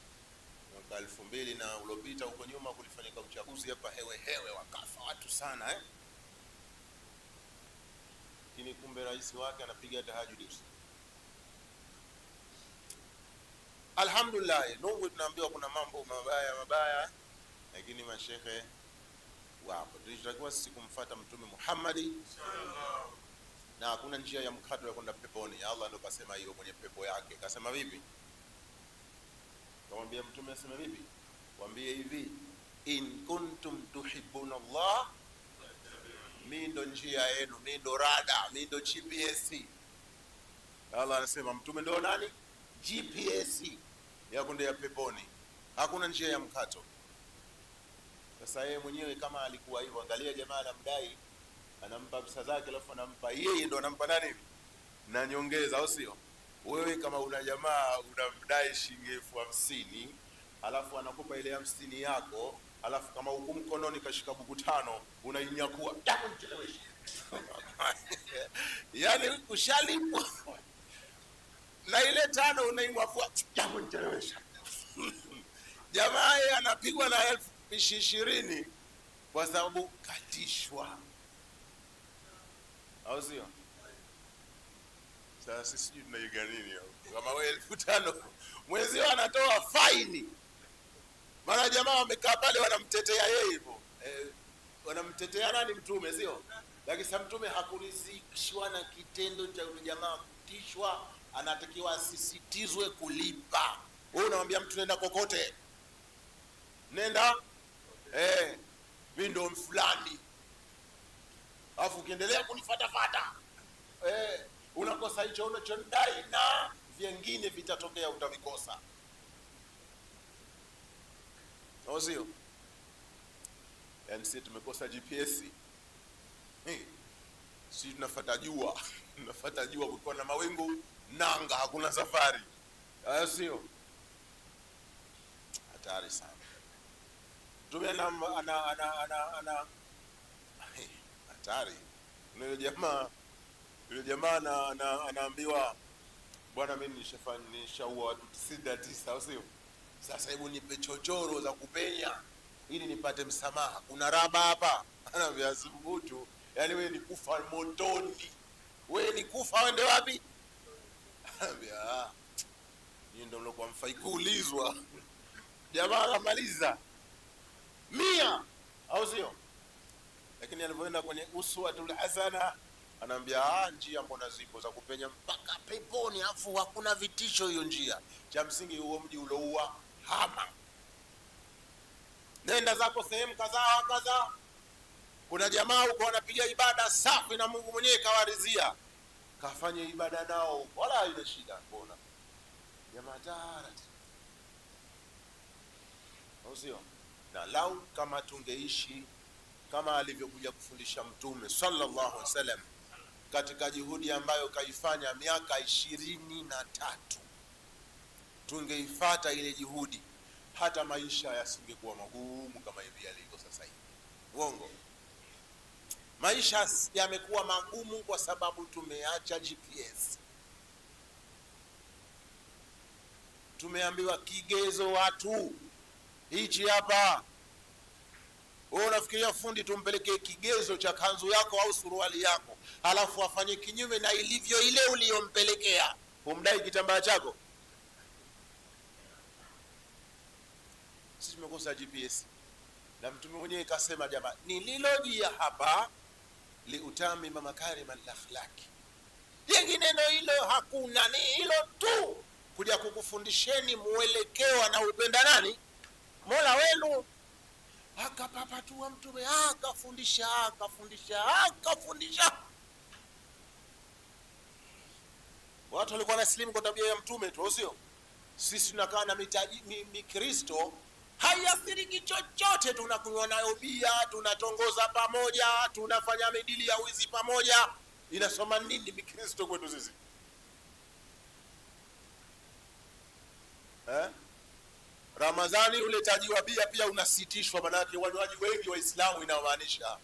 2000 na uliopita huko nyuma kulifanyika uchaguzi hapa hewe, wakafa watu sana lakini kumbe rais wake anapiga tahajjud usiku. Alhamdulillah, Mungu tunaambiwa kuna mambo mabaya lakini mashehe wapo. Tunatakiwa sisi kumfuata Mtume Muhammad sallallahu, na hakuna njia ya mkato ya kwenda peponi. Allah ndo kasema hiyo kwenye pepo yake. Kasema vipi? Kamwambia Mtume asema vipi? Waambie hivi, in kuntum tuhibbuna Allah, mimi ndo njia yenu, mimi ndo rada, mimi ndo GPS. Allah anasema Mtume ndo nani? GPS ya kwenda peponi. Hakuna njia ya mkato. Sasa yeye mwenyewe kama alikuwa hivyo, angalia jamaa anamdai, anampa pesa zake, alafu anampa yeye ndo anampa nani na nyongeza, au sio? Wewe kama una jamaa unamdai shilingi 50,000, alafu anakupa ile 50 yako, alafu kama huko mkononi kashika buku 5 unainyakua, yani ushalipwa na ile 5 unaimwafua, jamaa yeye anapigwa na 20,000 kwa sababu katishwa, au sio? Sasa sisi tunaiga nini hapo? Kama wewe 5,000 mwezi anatoa faini, maana jamaa wamekaa pale wanamtetea yeye hivyo. Wanamtetea nani? Mtume, sio? Lakini sa Mtume hakurizikishwa na kitendo cha yule jamaa kutishwa, anatakiwa asisitizwe kulipa. Wewe unamwambia mtu nenda kokote, nenda mimi ndo fulani, alafu ukiendelea kunifatafata unakosa hicho unachodai na vingine vitatokea utavikosa. Sio? Yani sisi tumekosa GPS. Sisi tunafuata jua. Tunafuata jua kukiwa na mawingu nanga hakuna safari. Sio? Hatari sana. Mtume ana hatari. Yule jamaa anaambiwa bwana, mimi nishaua watu 99, au sio? Sasa hebu nipe chochoro za kupenya ili nipate msamaha. Kuna raba hapa. Anaambia simbutu. Yaani wewe ni kufa motoni. Wewe ni kufa wende wapi? Anaambia ni ndio mlokuwa mfai kuulizwa. Jamaa akamaliza 100, au sio? Lakini alipoenda kwenye uswatul hasana anaambia njia mbona zipo za kupenya mpaka peponi, afu hakuna vitisho hiyo njia. Cha msingi huo mji uloua hama. Nenda zako sehemu kadhaa. Kuna jamaa huko anapiga ibada safi na Mungu mwenyewe kawarizia. Kafanye ibada nao wala haina shida. Mbona jamaa tarati, au sio? Na lau kama tungeishi kama alivyokuja kufundisha Mtume sallallahu alaihi wasallam katika juhudi ambayo kaifanya miaka 23, tungeifuata ile juhudi, hata maisha yasingekuwa magumu kama hivi yalivyo sasa hivi. Uongo? Maisha yamekuwa magumu kwa sababu tumeacha GPS. Tumeambiwa kigezo watu hichi hapa. Wewe unafikiria fundi tumpelekee kigezo cha kanzu yako au suruali yako, alafu afanye kinyume na ilivyo ile uliyompelekea, umdai kitambaa chako? Sisi tumekosa GPS. Na Mtume mwenyewe kasema jamaa, nililojia hapa liutamima makarim al-akhlaqi. Jingine neno hilo hakuna, ni hilo tu, kuja kukufundisheni muelekeo anaupenda nani? Mola wenu. Akapapatua Mtume akafundisha. Watu walikuwa naslimu kwa tabia ya Mtume tu, sio? Sisi tunakaa na Mikristo haiathiriki chochote, tunakunywa nayo bia, tunatongoza pamoja, tunafanya midili ya wizi pamoja. Inasoma nini Mikristo kwetu sisi? Ramadhani uletaji wa bia pia unasitishwa, maana yake wanywaji wengi Waislamu inamaanisha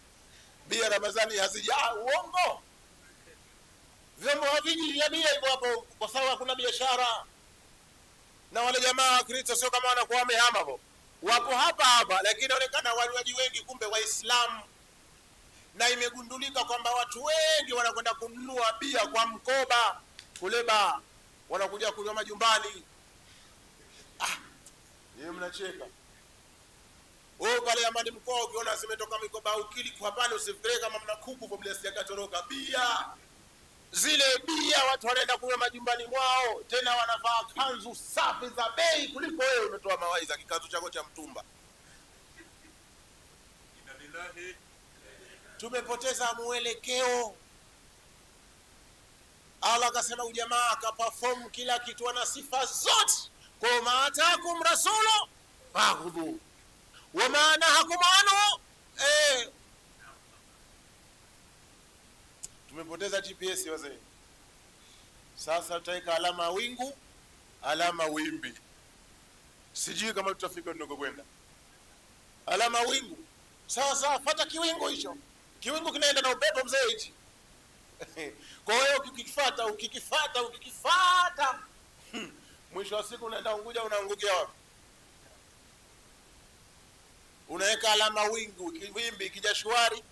bia Ramadhani hazija. Uongo. Vyombo haviji ya bia hivyo hapo kwa sababu hakuna biashara. Na wale jamaa wa Kristo sio kama wanakuwa wamehama hapo. Wapo hapa lakini inaonekana wanywaji wengi kumbe Waislamu. Na imegundulika kwamba watu wengi wanakwenda kununua bia kwa mkoba kuleba, wanakuja kunywa majumbani. Yeye mnacheka. Wewe pale Amani mkoa ukiona zimetoka mikoba ukili kwa pale usifikire kama mna kuku kwa bila sijakatoroka bia. Zile bia watu wanaenda kunywa majumbani mwao, tena wanavaa kanzu safi za bei kuliko wewe umetoa mawaidha kikanzu chako cha mtumba. Inalillahi. Tumepoteza mwelekeo. Allah akasema ujamaa akaperform kila kitu na sifa zote. Kwa maatakum rasulu fakhudhu wa ma nahakum anhu. Tumepoteza GPS wazee. Sasa tutaweka alama wingu, alama wimbi. Sijui kama tutafika tunakokwenda. Alama wingu. Sasa fuata kiwingu hicho. Kiwingu kinaenda na upepo mzee hichi. Kwa hiyo ukikifuata mwisho wa siku unaenda Unguja, unaangukia wapi? Unaweka alama wingu, wimbi kija shwari.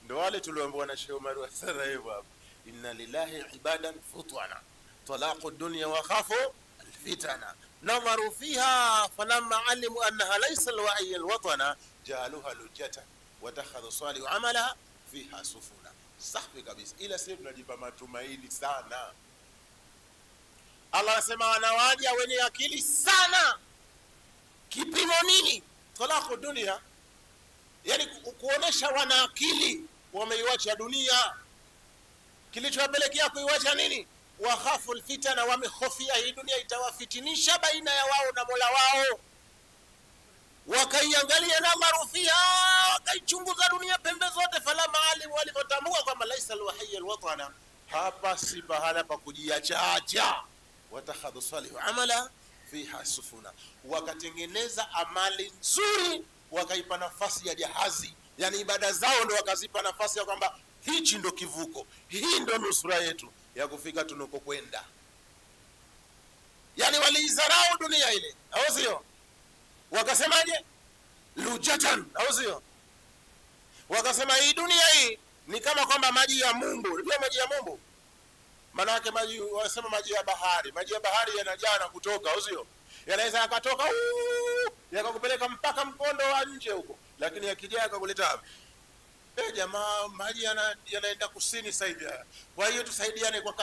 Ndio wale tulioambiwa na Sheikh Umar wa Sarajevo hapo, inna lillahi ibadan futwana talaqu dunya wa khafu alfitana namaru fiha falamma alimu annaha laysa alwa'i alwatana jaluha lujatan watakhadhu salihu amala fiha sufuna. Safi kabisa, ila sisi tunajipa matumaini sana. Allah anasema wanawaja wenye akili sana. Kipimo nini? Talaqu dunia, yani kuonesha wana akili wameiacha dunia. Kilichowapelekea kuiacha nini? Wakhafu alfitana, wamehofia hii dunia itawafitinisha baina ya wao na Mola wao. Wakaiangalia nadharu fiha, wakaichunguza dunia pembe zote. Falama alimu, walipotambua kwamba laisa alwahiyya alwatana, hapa si pahala pa kujiacha. Watakhadhu salihu amala fiha sufuna, wakatengeneza amali nzuri, wakaipa nafasi ya jahazi, yani ibada zao ndo wakazipa nafasi ya kwamba hichi ndo kivuko, hii ndo nusura yetu ya kufika tunakokwenda. Yani waliizarau dunia ile, au sio? Wakasemaje? Lujatan, au sio? Wakasema hii dunia hii ni kama kwamba maji ya Mumbu. Unajua maji ya Mumbu? Maana yake maji, wanasema maji ya bahari. Maji ya bahari yanajaa na kutoka, au sio? Yanaweza yakatoka yakakupeleka mpaka mkondo wa nje huko, lakini yakijaa yakakuleta wapi? Jamaa, maji yanaenda kusini sasa hivi. Kwa hiyo tusaidiane kwa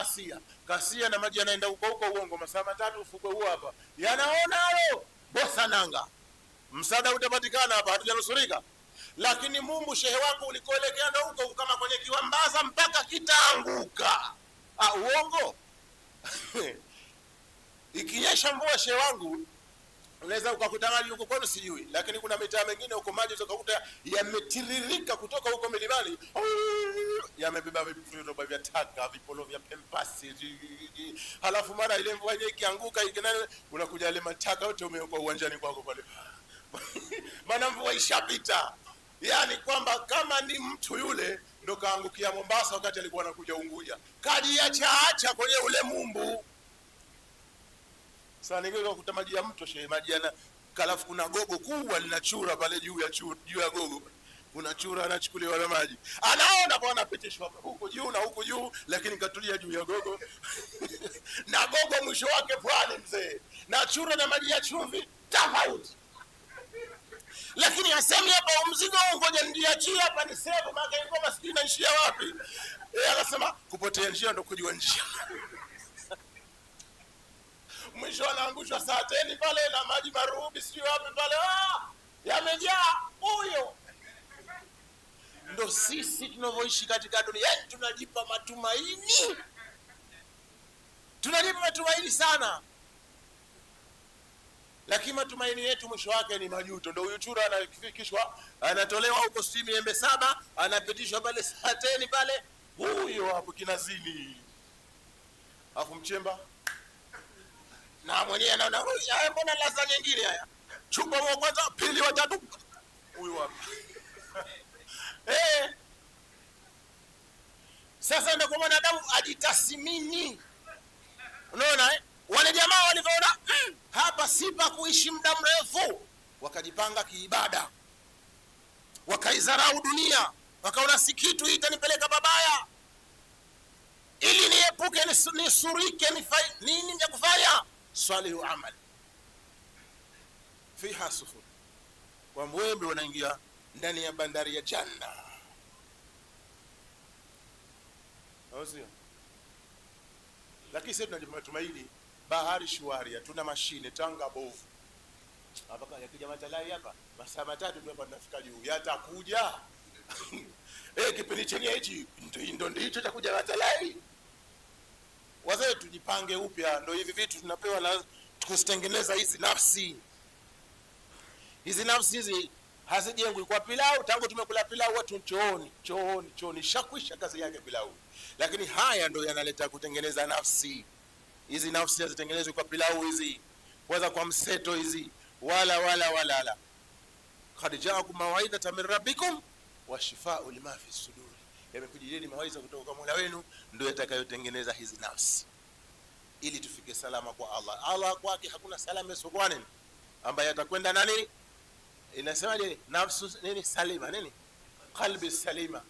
kasia na maji yanaenda huko uongo, masaa 3 ufuko huo hapa. Yanaona hao bosa nanga. Msaada utapatikana hapa, hatujanusurika. Lakini Mungu, shehe wangu, ulikoelekea ndo huko kama kwenye kiwambaza mpaka kitaanguka. Uongo. Ikinyesha mvua, shehe wangu, unaweza ukakuta maji huko kwenu sijui, lakini kuna mitaa mingine huko maji ukakuta yametiririka kutoka huko milimani, yamebeba viroba vya taka, vipolo vya pempasi. Halafu mara ile mvua yenyewe ikianguka unakuja ile mataka yote umeokoa uwanjani kwako pale. Maana mvua ishapita. Yani kwamba kama ni mtu yule ndo kaangukia Mombasa wakati alikuwa anakuja Unguja, kajiacha kwenye ule Mumbu. Sasa ningekuwa kukuta maji ya mto, shehe, maji yana kalafu, kuna gogo kubwa linachura pale juu ya gogo. Kuna chura anachukuliwa na maji. Anaona kwa anapitishwa huko juu na huko juu, lakini katulia juu ya gogo. Na gogo mwisho wake pwani mzee. Na chura na maji ya chumvi tofauti. Lakini asemi hapa mzigo ngoja ndiachie hapa ni sema maana yuko maskini na njia wapi? Anasema kupotea njia ndo kujua njia. Mwisho anaangushwa saa 10 pale na maji marubi sio wapi pale. Yamejaa huyo. Ndo sisi tunavyoishi katika dunia. Yani tunajipa matumaini. Tunajipa matumaini sana. Lakini matumaini yetu mwisho wake ni majuto. Ndio huyu chura anafikishwa, anatolewa huko simu embe 7, anapitishwa pale saa 10 pale. Huyo hapo kinazini. Afu mchemba na mwenyewe anaona haya, mbona laza nyingine haya? Chupa wa kwanza, pili, wa tatu. Huyu hapa. Sasa ndio kwa mwanadamu ajitasimini. Unaona wale jamaa walivyoona hapa si pa kuishi muda mrefu, wakajipanga kiibada, wakaizarau dunia, wakaona si kitu itanipeleka babaya, ili niepuke nisurike nini nje kufanya salihu amal fiha sufun. Kwa mwembe wanaingia ndani ya bandari ya janna, sio? Lakini sisi tunajitumaini bahari shwari, hatuna mashine, tanga bovu. Hapa yakija matalai hapa, masaa 3 ndio hapa tunafika juu. Yatakuja. Kipindi chenye hichi ndio hicho cha kuja matalai. Wazee tujipange upya, ndio hivi vitu tunapewa na tukuzitengeneza hizi nafsi. Hizi nafsi hizi hazijengwi kwa pilau. Tangu tumekula pilau watu chooni shakwisha kazi yake pilau. Lakini haya ndio yanaleta kutengeneza nafsi. Hizi nafsi hazitengenezwi kwa pilau hizi, kwanza kwa mseto hizi, wala. Qad ja'akum mawaidha min rabbikum wa shifaa'u lima fi sudur. Yamekujieni mawaidha kutoka kwa Mola wenu, ndio yatakayotengeneza hizi nafsi ili tufike salama kwa Allah. Allah kwake hakuna salama isipokuwa nini? Ambaye atakwenda nani? Inasemaje? Nafsu nini salima, nini? Qalbi salima.